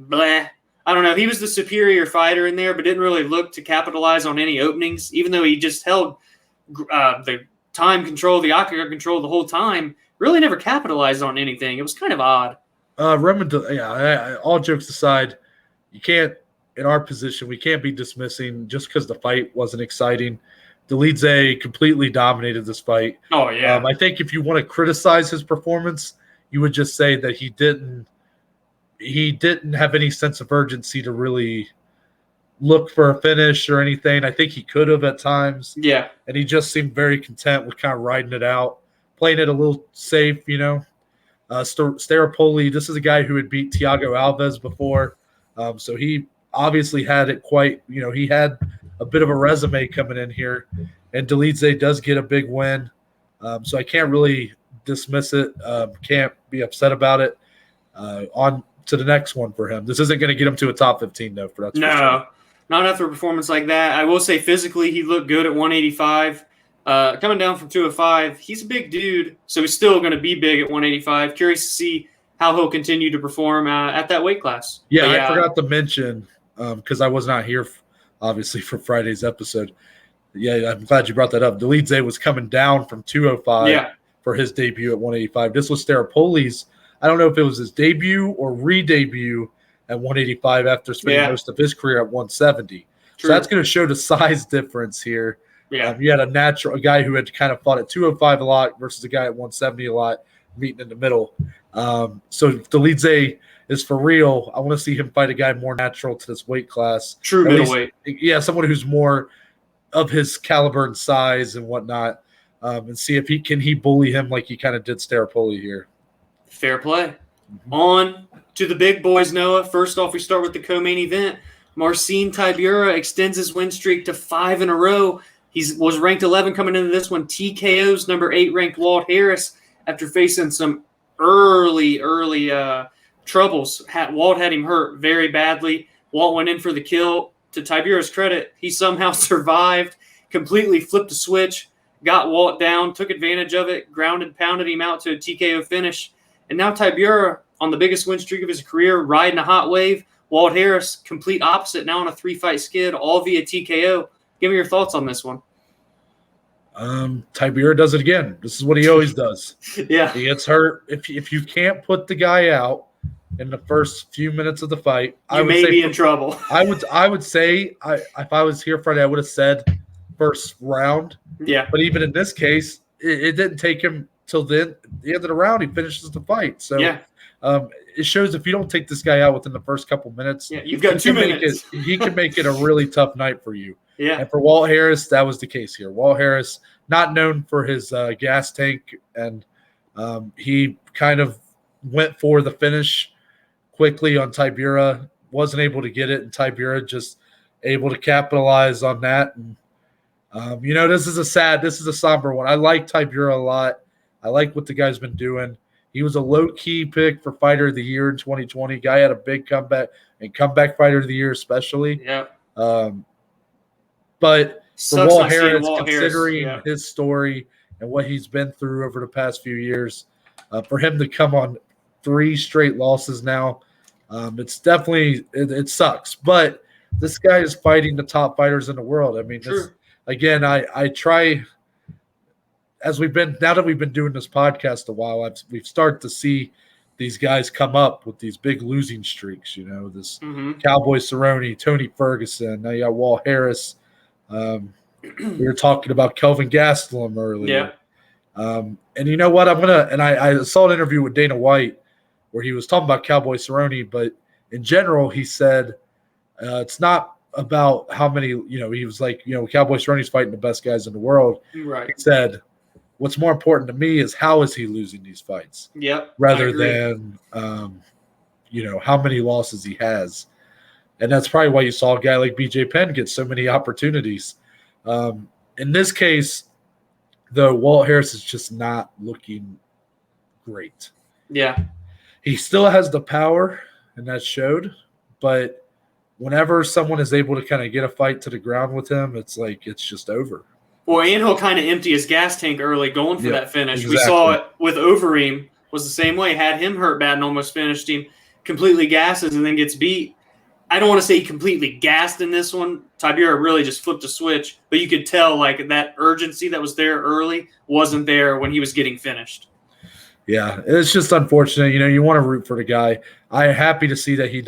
S2: bleh. I don't know. He was the superior fighter in there, but didn't really look to capitalize on any openings, even though he just held the time control, the octagon control the whole time. Really never capitalized on anything. It was kind of odd.
S1: Roman, all jokes aside, you can't, in our position, we can't be dismissing just because the fight wasn't exciting. Dolidze completely dominated this fight.
S2: Oh, yeah.
S1: I think if you want to criticize his performance, you would just say that he didn't have any sense of urgency to really look for a finish or anything. I think he could have at times.
S2: Yeah.
S1: And he just seemed very content with kind of riding it out, playing it a little safe, Staropoli, this is a guy who had beat Thiago Alves before. So he obviously had it quite, he had a bit of a resume coming in here. And Dolidze does get a big win. So I can't really dismiss it. Can't be upset about it. On to the next one for him. This isn't going to get him to a top 15, though.
S2: Not after a performance like that. I will say physically he looked good at 185. Coming down from 205, he's a big dude, so he's still going to be big at 185. Curious to see how he'll continue to perform at that weight class.
S1: Yeah, I forgot to mention, because I was not here, obviously, for Friday's episode. Yeah, I'm glad you brought that up. Dolidze was coming down from 205 for his debut at 185. This was Staropoli's. I don't know if it was his debut or re-debut at 185 after spending most of his career at 170.
S2: True.
S1: So that's going to show the size difference here.
S2: Yeah.
S1: You had a guy who had kind of fought at 205 a lot versus a guy at 170 a lot, meeting in the middle. So if Dolidze is for real, I want to see him fight a guy more natural to this weight class.
S2: True middleweight.
S1: Someone who's more of his caliber and size and whatnot, and see if he can bully him like he kind of did Staropoli here. Fair
S2: play. On to the big boys, Noah. First off, we start with the co-main event. Marcin Tybura extends his win streak to 5 in a row. He was ranked 11 coming into this one. TKO's number 8 ranked Walt Harris after facing some early troubles. Walt had him hurt very badly. Walt went in for the kill. To Tybura's credit, he somehow survived, completely flipped a switch, got Walt down, took advantage of it, grounded, pounded him out to a TKO finish. And now Tybura, on the biggest win streak of his career, riding a hot wave. Walt Harris, complete opposite, now on a 3-fight skid, all via TKO. Give me your thoughts on this one.
S1: Tybura does it again. This is what he always does.
S2: Yeah.
S1: He gets hurt. If you can't put the guy out in the first few minutes of the fight,
S2: you may be in trouble.
S1: I would say if I was here Friday, I would have said first round.
S2: Yeah.
S1: But even in this case, it didn't take him till the end of the round. He finishes the fight. So it shows if you don't take this guy out within the first couple minutes,
S2: you've got 2 minutes.
S1: He can make it a really tough night for you.
S2: Yeah.
S1: And for Walt Harris, that was the case here. Walt Harris, not known for his gas tank, and he kind of went for the finish quickly on Tybura, wasn't able to get it, and Tybura just able to capitalize on that. And this is a somber one. I like Tybura a lot. I like what the guy's been doing. He was a low-key pick for Fighter of the Year in 2020. Guy had a big comeback, and comeback Fighter of the Year especially.
S2: Yeah.
S1: But for Walt Harris,
S2: considering
S1: his story and what he's been through over the past few years, for him to come on 3 straight losses now, it's definitely it sucks. But this guy is fighting the top fighters in the world. I mean, again, I try now that we've been doing this podcast a while, we've started to see these guys come up with these big losing streaks. This Cowboy Cerrone, Tony Ferguson. Now you got Walt Harris. We were talking about Kelvin Gastelum earlier.
S2: Yeah.
S1: And you know what? I saw an interview with Dana White where he was talking about Cowboy Cerrone, but in general, he said it's not about how many, he was like, Cowboy Cerrone's fighting the best guys in the world.
S2: Right.
S1: He said, what's more important to me is how is he losing these fights?
S2: Yep.
S1: Rather than, how many losses he has. And that's probably why you saw a guy like BJ Penn get so many opportunities. In this case, though, Walt Harris is just not looking great.
S2: Yeah.
S1: He still has the power, and that showed. But whenever someone is able to kind of get a fight to the ground with him, it's like it's just over.
S2: Well, and he'll kind of empty his gas tank early going for that finish. Exactly. We saw it with Overeem, was the same way. Had him hurt bad and almost finished him. Completely gasses and then gets beat. I don't want to say he completely gassed in this one. Tybura really just flipped a switch, but you could tell like that urgency that was there early wasn't there when he was getting finished.
S1: Yeah, it's just unfortunate. You want to root for the guy. I'm happy to see that he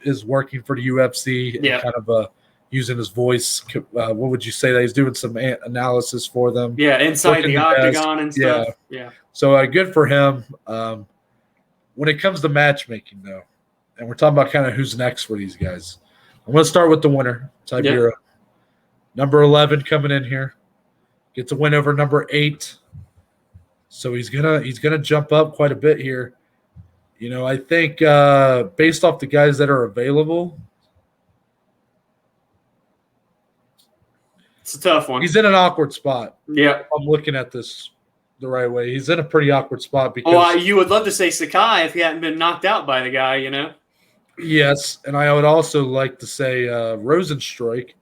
S1: is working for the UFC and kind of using his voice. What would you say that he's doing some analysis for them?
S2: Yeah, inside the octagon and stuff. Yeah.
S1: So good for him. When it comes to matchmaking, though, and we're talking about kind of who's next for these guys, I'm going to start with the winner, Tybura. Number 11 coming in here. Gets a win over number 8. So he's gonna jump up quite a bit here. I think based off the guys that are available,
S2: it's a tough one.
S1: He's in an awkward spot.
S2: Yeah.
S1: I'm looking at this the right way. He's in a pretty awkward spot because
S2: you would love to say Sakai if he hadn't been knocked out by the guy,
S1: Yes, and I would also like to say Rozenstruik,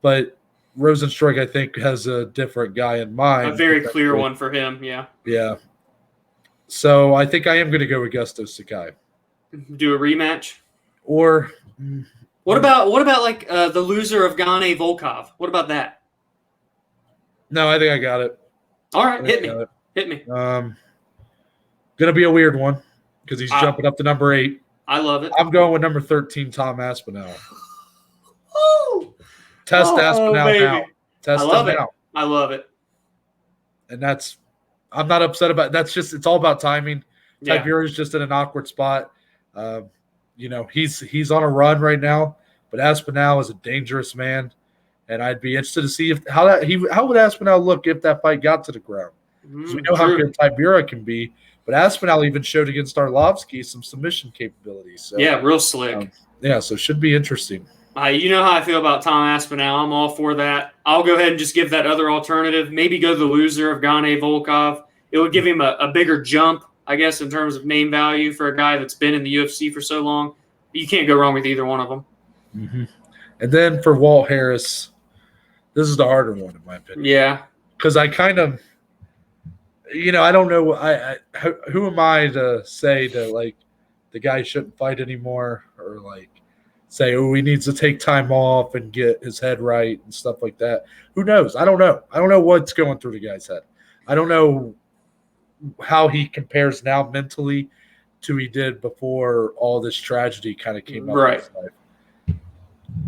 S1: but Rozenstruik, I think, has a different guy in mind.
S2: A very clear one for him, yeah.
S1: Yeah. So I think I am going to go Augusto Sakai.
S2: Do a rematch?
S1: Or
S2: what about like the loser of Gane Volkov? What about that?
S1: No, I think I got it.
S2: All right, hit me.
S1: Going to be a weird one because he's jumping up to number 8.
S2: I love it.
S1: I'm going with number 13, Tom Aspinall.
S2: Oh,
S1: Test Aspinall
S2: baby.
S1: now. Test
S2: I love
S1: him
S2: it.
S1: now.
S2: I love it.
S1: And I'm not upset about it. It's all about timing.
S2: Yeah.
S1: Tybura is just in an awkward spot. He's on a run right now, but Aspinall is a dangerous man. And I'd be interested to see how would Aspinall look if that fight got to the ground. Because we know how good Tybura can be, but Aspinall even showed against Arlovsky some submission capabilities. So,
S2: yeah, real slick.
S1: So it should be interesting.
S2: You know how I feel about Tom Aspinall. I'm all for that. I'll go ahead and just give that other alternative. Maybe go the loser of Gane Volkov. It would give him a bigger jump, I guess, in terms of name value for a guy that's been in the UFC for so long. You can't go wrong with either one of them.
S1: Mm-hmm. And then for Walt Harris, this is the harder one in my opinion.
S2: Yeah.
S1: Because I kind of, I don't know. Who am I to say that, like, the guy shouldn't fight anymore, or, like, say, oh, he needs to take time off and get his head right and stuff like that. Who knows? I don't know. I don't know what's going through the guy's head. I don't know how he compares now mentally to he did before all this tragedy kind of came up in his life.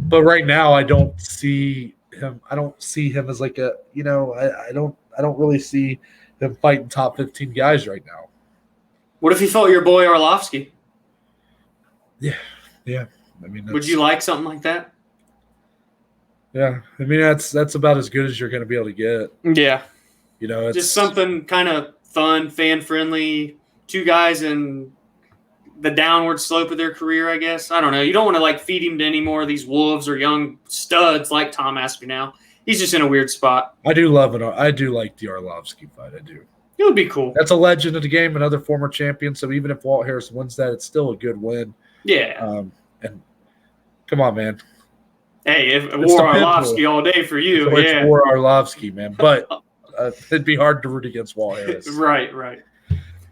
S1: But right now, I don't see him. I don't see him as like a, I don't really see him fighting top 15 guys right now.
S2: What if he fought your boy Arlovsky?
S1: Yeah. I mean,
S2: would you like something like that?
S1: Yeah, I mean that's about as good as you're going to be able to get.
S2: Yeah,
S1: it's
S2: just something kind of fun, fan friendly. Two guys in the downward slope of their career, I guess. I don't know. You don't want to like feed him to any more of these wolves or young studs like Tom Aspinall. He's just in a weird spot.
S1: I do love it. I do like the Arlovsky fight. I do.
S2: It would be cool.
S1: That's a legend of the game, another former champion. So even if Walt Harris wins that, it's still a good win.
S2: Yeah.
S1: And come on, man.
S2: Hey, if War Arlovsky all day for you,
S1: it's War Arlovsky, man. But it'd be hard to root against Walt Harris.
S2: Right.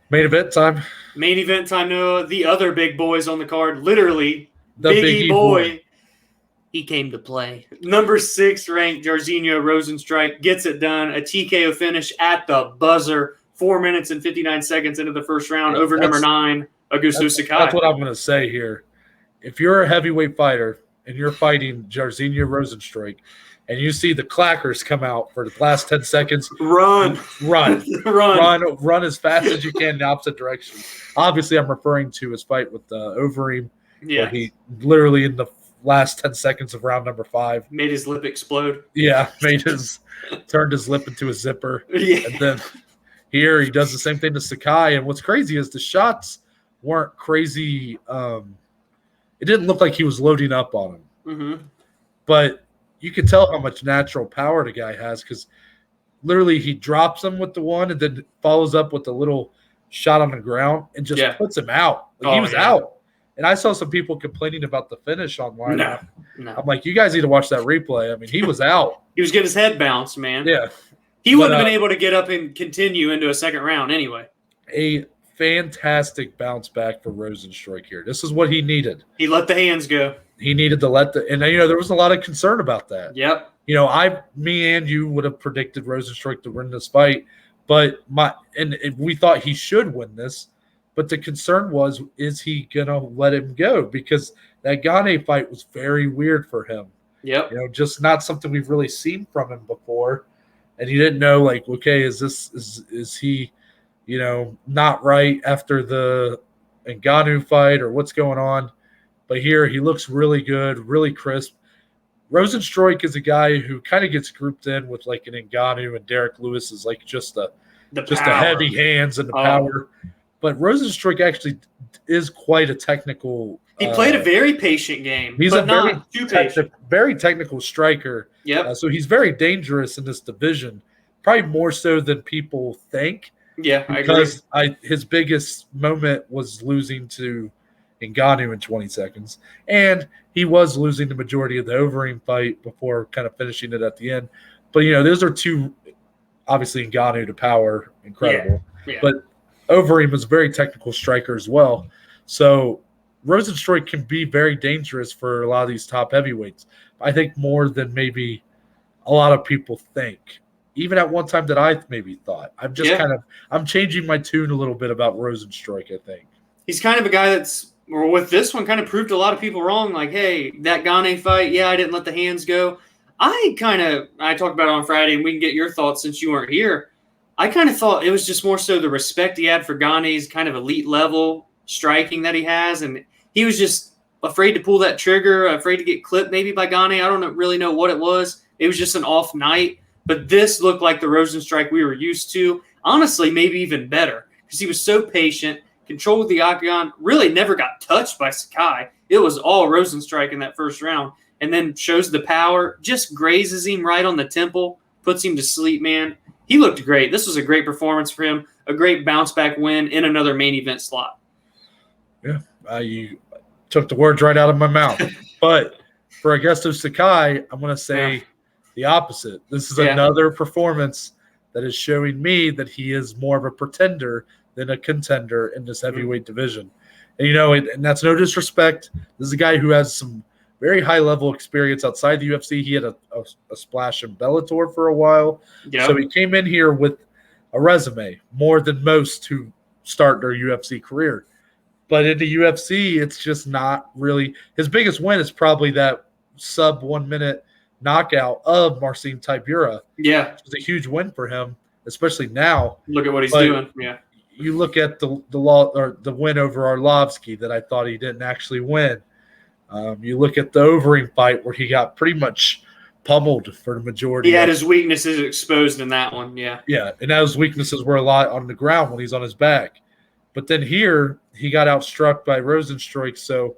S1: Main event time.
S2: Main event time, Noah. The other big boys on the card, literally,
S1: the
S2: Biggie boy. He came to play. Number 6 ranked Jairzinho Rozenstruik gets it done. A TKO finish at the buzzer. 4 minutes and 59 seconds into the first round over number 9, Augusto Sakai.
S1: That's what I'm going to say here. If you're a heavyweight fighter and you're fighting Jairzinho Rozenstruik and you see the clackers come out for the last 10 seconds, run as fast as you can in the opposite direction. Obviously, I'm referring to his fight with Overeem, where he literally in the last 10 seconds of round number 5
S2: made his lip explode.
S1: Yeah, turned his lip into a zipper.
S2: Yeah.
S1: And then here he does the same thing to Sakai. And what's crazy is the shots weren't crazy. It didn't look like he was loading up on him.
S2: Mm-hmm.
S1: But you could tell how much natural power the guy has, because literally he drops him with the one and then follows up with a little shot on the ground and just puts him out. He was out. And I saw some people complaining about the finish online.
S2: No.
S1: I'm like, you guys need to watch that replay. I mean, he was out.
S2: He was getting his head bounced, man.
S1: Yeah.
S2: He wouldn't have been able to get up and continue into a second round anyway.
S1: A fantastic bounce back for Rozenstruik here. This is what he needed.
S2: He let the hands go.
S1: He needed to and there was a lot of concern about that.
S2: Yep.
S1: Me and you would have predicted Rozenstruik to win this fight, but we thought he should win this. But the concern was, is he gonna let him go? Because that Gane fight was very weird for him.
S2: Yep.
S1: Just not something we've really seen from him before, and he didn't know, like, okay, is he, not right after the Ngannou fight, or what's going on? But here he looks really good, really crisp. Rozenstruik is a guy who kind of gets grouped in with like an Ngannou, and Derek Lewis is like just the heavy hands and the power. But Rozenstruik actually is quite a technical.
S2: He played a very patient game.
S1: He's
S2: but not too patient.
S1: Very technical striker.
S2: Yep.
S1: So he's very dangerous in this division, probably more so than people think.
S2: Yeah,
S1: because I agree. His biggest moment was losing to Ngannou in 20 seconds. And he was losing the majority of the Overeem fight before kind of finishing it at the end. But, those are two, obviously Ngannou to power, incredible.
S2: Yeah.
S1: But Overeem is a very technical striker as well. So Rozenstruik can be very dangerous for a lot of these top heavyweights. I think more than maybe a lot of people think. Even at one time that I maybe thought. I'm changing my tune a little bit about Rozenstruik, I think.
S2: He's kind of a guy that's with this one, kind of proved a lot of people wrong. Like, hey, that Gane fight, yeah, I didn't let the hands go. I talked about it on Friday, and we can get your thoughts since you weren't here. I kind of thought it was just more so the respect he had for Gane's kind of elite level striking that he has, and he was just afraid to pull that trigger, afraid to get clipped maybe by Gane. I don't really know what it was. It was just an off night, but this looked like the Rozenstruik we were used to. Honestly, maybe even better because he was so patient, controlled the octagon, really never got touched by Sakai. It was all Rozenstruik in that first round, and then shows the power, just grazes him right on the temple, puts him to sleep, man. He looked great. This was a great performance for him, a great bounce-back win in another main event slot.
S1: Yeah, you took the words right out of my mouth. But for Augusto Sakai, I'm going to say the opposite. This is another performance that is showing me that he is more of a pretender than a contender in this heavyweight division. And, and that's no disrespect. This is a guy who has some very high-level experience outside the UFC. He had a splash in Bellator for a while. Yep. So he came in here with a resume, more than most who start their UFC career. But in the UFC, it's just not really – his biggest win is probably that sub-1 minute knockout of Marcin Tybura.
S2: Yeah.
S1: It's a huge win for him, especially now.
S2: Look at what he's doing. Yeah.
S1: You look at the win over Arlovsky that I thought he didn't actually win. You look at the Overing fight where he got pretty much pummeled for the majority.
S2: He had his weaknesses exposed in that one, yeah.
S1: Yeah, and those weaknesses were a lot on the ground when he's on his back. But then here, he got outstruck by Rozenstruik. So,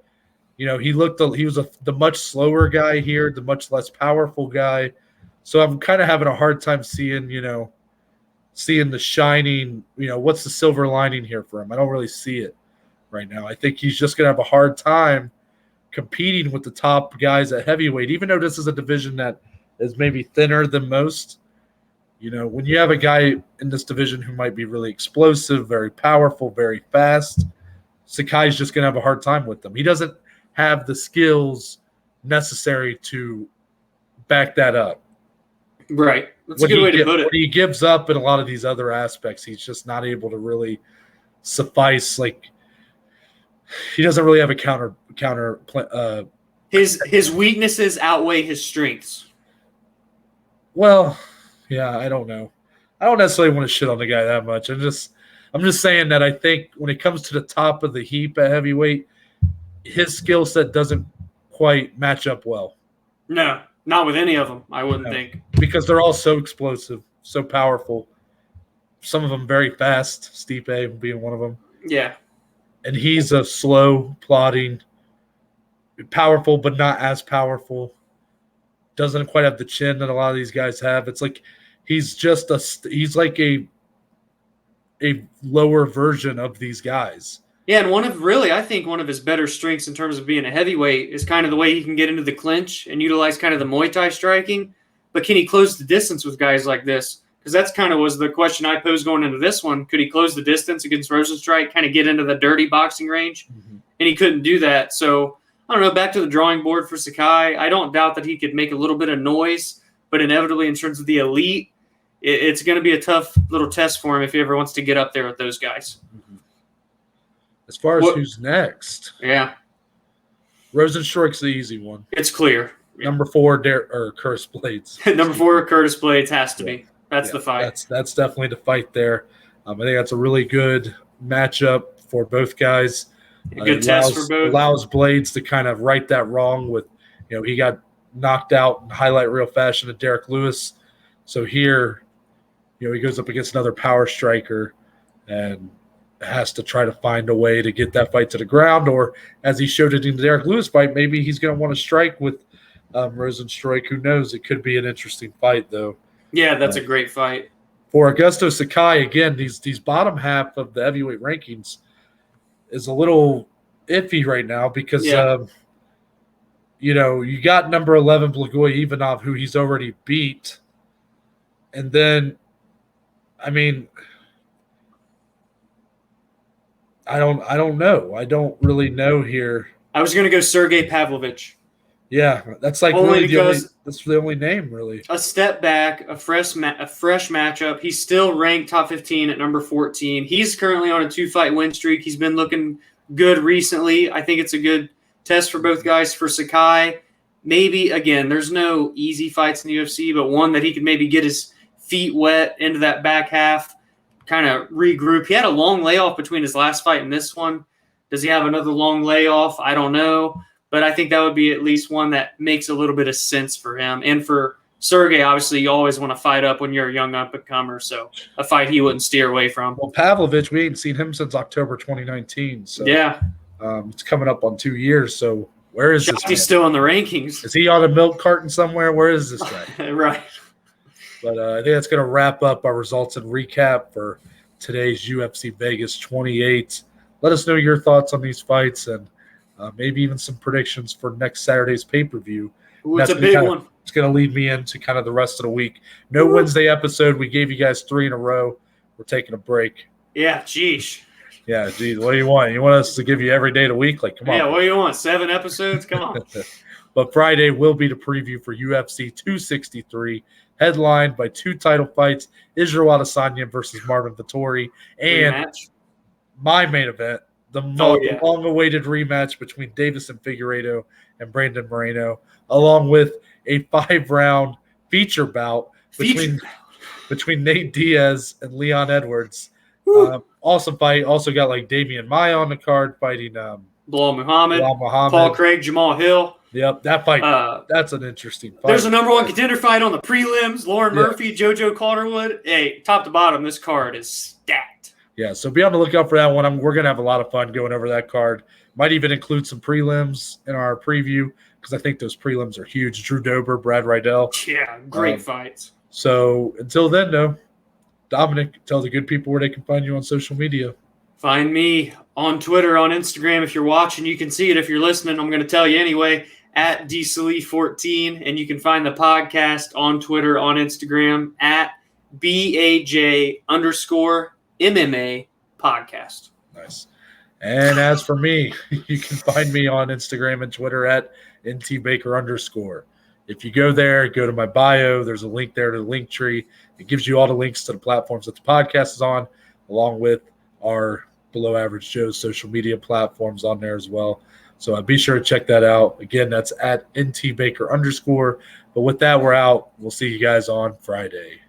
S1: he was the much slower guy here, the much less powerful guy. So I'm kind of having a hard time seeing the shining, what's the silver lining here for him? I don't really see it right now. I think he's just going to have a hard time competing with the top guys at heavyweight, even though this is a division that is maybe thinner than most. When you have a guy in this division who might be really explosive, very powerful, very fast, Sakai's just going to have a hard time with them. He doesn't have the skills necessary to back that up.
S2: Right. That's a good way to put it.
S1: When he gives up in a lot of these other aspects, he's just not able to really suffice. Like, he doesn't really have a counter.
S2: His weaknesses outweigh his strengths.
S1: Well, yeah, I don't know. I don't necessarily want to shit on the guy that much. I'm just saying that I think when it comes to the top of the heap at heavyweight, his skill set doesn't quite match up well.
S2: No, not with any of them, I wouldn't think.
S1: Because they're all so explosive, so powerful. Some of them very fast, Stipe being one of them.
S2: Yeah. And
S1: he's a slow, plodding, powerful, but not as powerful. Doesn't quite have the chin that a lot of these guys have. It's like he's like a lower version of these guys.
S2: Yeah, and I think one of his better strengths in terms of being a heavyweight is kind of the way he can get into the clinch and utilize kind of the Muay Thai striking. But can he close the distance with guys like this? Because that's kind of was the question I posed going into this one. Could he close the distance against Rozenstruik, kind of get into the dirty boxing range? Mm-hmm. And he couldn't do that. So, I don't know, back to the drawing board for Sakai. I don't doubt that he could make a little bit of noise, but inevitably in terms of the elite, it's going to be a tough little test for him if he ever wants to get up there with those guys.
S1: Mm-hmm. As far as who's next, Rozenstruik's the easy one.
S2: It's clear.
S1: Number 4, Curtis Blades.
S2: Number 4, Curtis Blades has to be. That's the fight.
S1: That's definitely the fight there. I think that's a really good matchup for both guys.
S2: A good test for both.
S1: Allows Blades to kind of right that wrong with, he got knocked out in highlight reel fashion at Derek Lewis. So here, he goes up against another power striker and has to try to find a way to get that fight to the ground. Or as he showed it in the Derek Lewis fight, maybe he's going to want to strike with Rozenstruik. Who knows? It could be an interesting fight, though.
S2: Yeah, that's a great fight.
S1: For Augusto Sakai, again, these bottom half of the heavyweight rankings is a little iffy right now because, you got number 11, Blagoy Ivanov, who he's already beat. And then, I don't know. I don't really know here.
S2: I was going to go Sergey Pavlovich.
S1: Yeah, that's like that's the only name, really.
S2: A step back, a fresh matchup. He's still ranked top 15 at number 14. He's currently on a 2-fight win streak. He's been looking good recently. I think it's a good test for both guys. For Sakai, maybe, again, there's no easy fights in the UFC, but one that he could maybe get his feet wet into that back half, kind of regroup. He had a long layoff between his last fight and this one. Does he have another long layoff? I don't know. But I think that would be at least one that makes a little bit of sense for him. And for Sergey, obviously, you always want to fight up when you're a young up-and-comer, so a fight he wouldn't steer away from.
S1: Well, Pavlovich, we ain't seen him since October 2019. So
S2: yeah.
S1: It's coming up on 2 years. So where is this guy?
S2: He's still in the rankings.
S1: Is he on a milk carton somewhere? Where is this guy?
S2: Right.
S1: But I think that's going to wrap up our results and recap for today's UFC Vegas 28. Let us know your thoughts on these fights and maybe even some predictions for next Saturday's pay-per-view.
S2: It's a big one.
S1: It's going to lead me into kind of the rest of the week. No Wednesday episode. We gave you guys 3 in a row. We're taking a break.
S2: Yeah, geez.
S1: Yeah, geez. What do you want? You want us to give you every day of the week? Like, come on.
S2: Yeah, what do you want? 7 episodes? Come on.
S1: But Friday will be the preview for UFC 263, headlined by 2 title fights, Israel Adesanya versus Marvin Vettori, and
S2: rematch.
S1: My main event, the long-awaited rematch between Davison Figueiredo and Brandon Moreno, along with a 5-round feature bout between Nate Diaz and Leon Edwards. Awesome fight. Also got like Damian Maia on the card fighting
S2: Bilal Muhammad, Paul Craig, Jamal Hill.
S1: Yep, that fight. That's an interesting fight.
S2: There's a #1 contender fight on the prelims. Lauren Murphy, JoJo Calderwood. Hey, top to bottom, this card is stacked.
S1: Yeah, so be on the lookout for that one. We're going to have a lot of fun going over that card. Might even include some prelims in our preview because I think those prelims are huge. Drew Dober, Brad Rydell.
S2: Yeah, great fights.
S1: So until then, though, Dominic, tell the good people where they can find you on social media.
S2: Find me on Twitter, on Instagram. If you're watching, you can see it. If you're listening, I'm going to tell you anyway, at DSalee14. And you can find the podcast on Twitter, on Instagram, at BAJ_MMA podcast.
S1: Nice. And as for me, you can find me on Instagram and Twitter at ntbaker_. If you go there, go to my bio. There's a link there to the link tree. It gives you all the links to the platforms that the podcast is on, along with our Below Average Joe's social media platforms on there as well. So be sure to check that out. Again, that's at ntbaker_. But with that, we're out. We'll see you guys on Friday.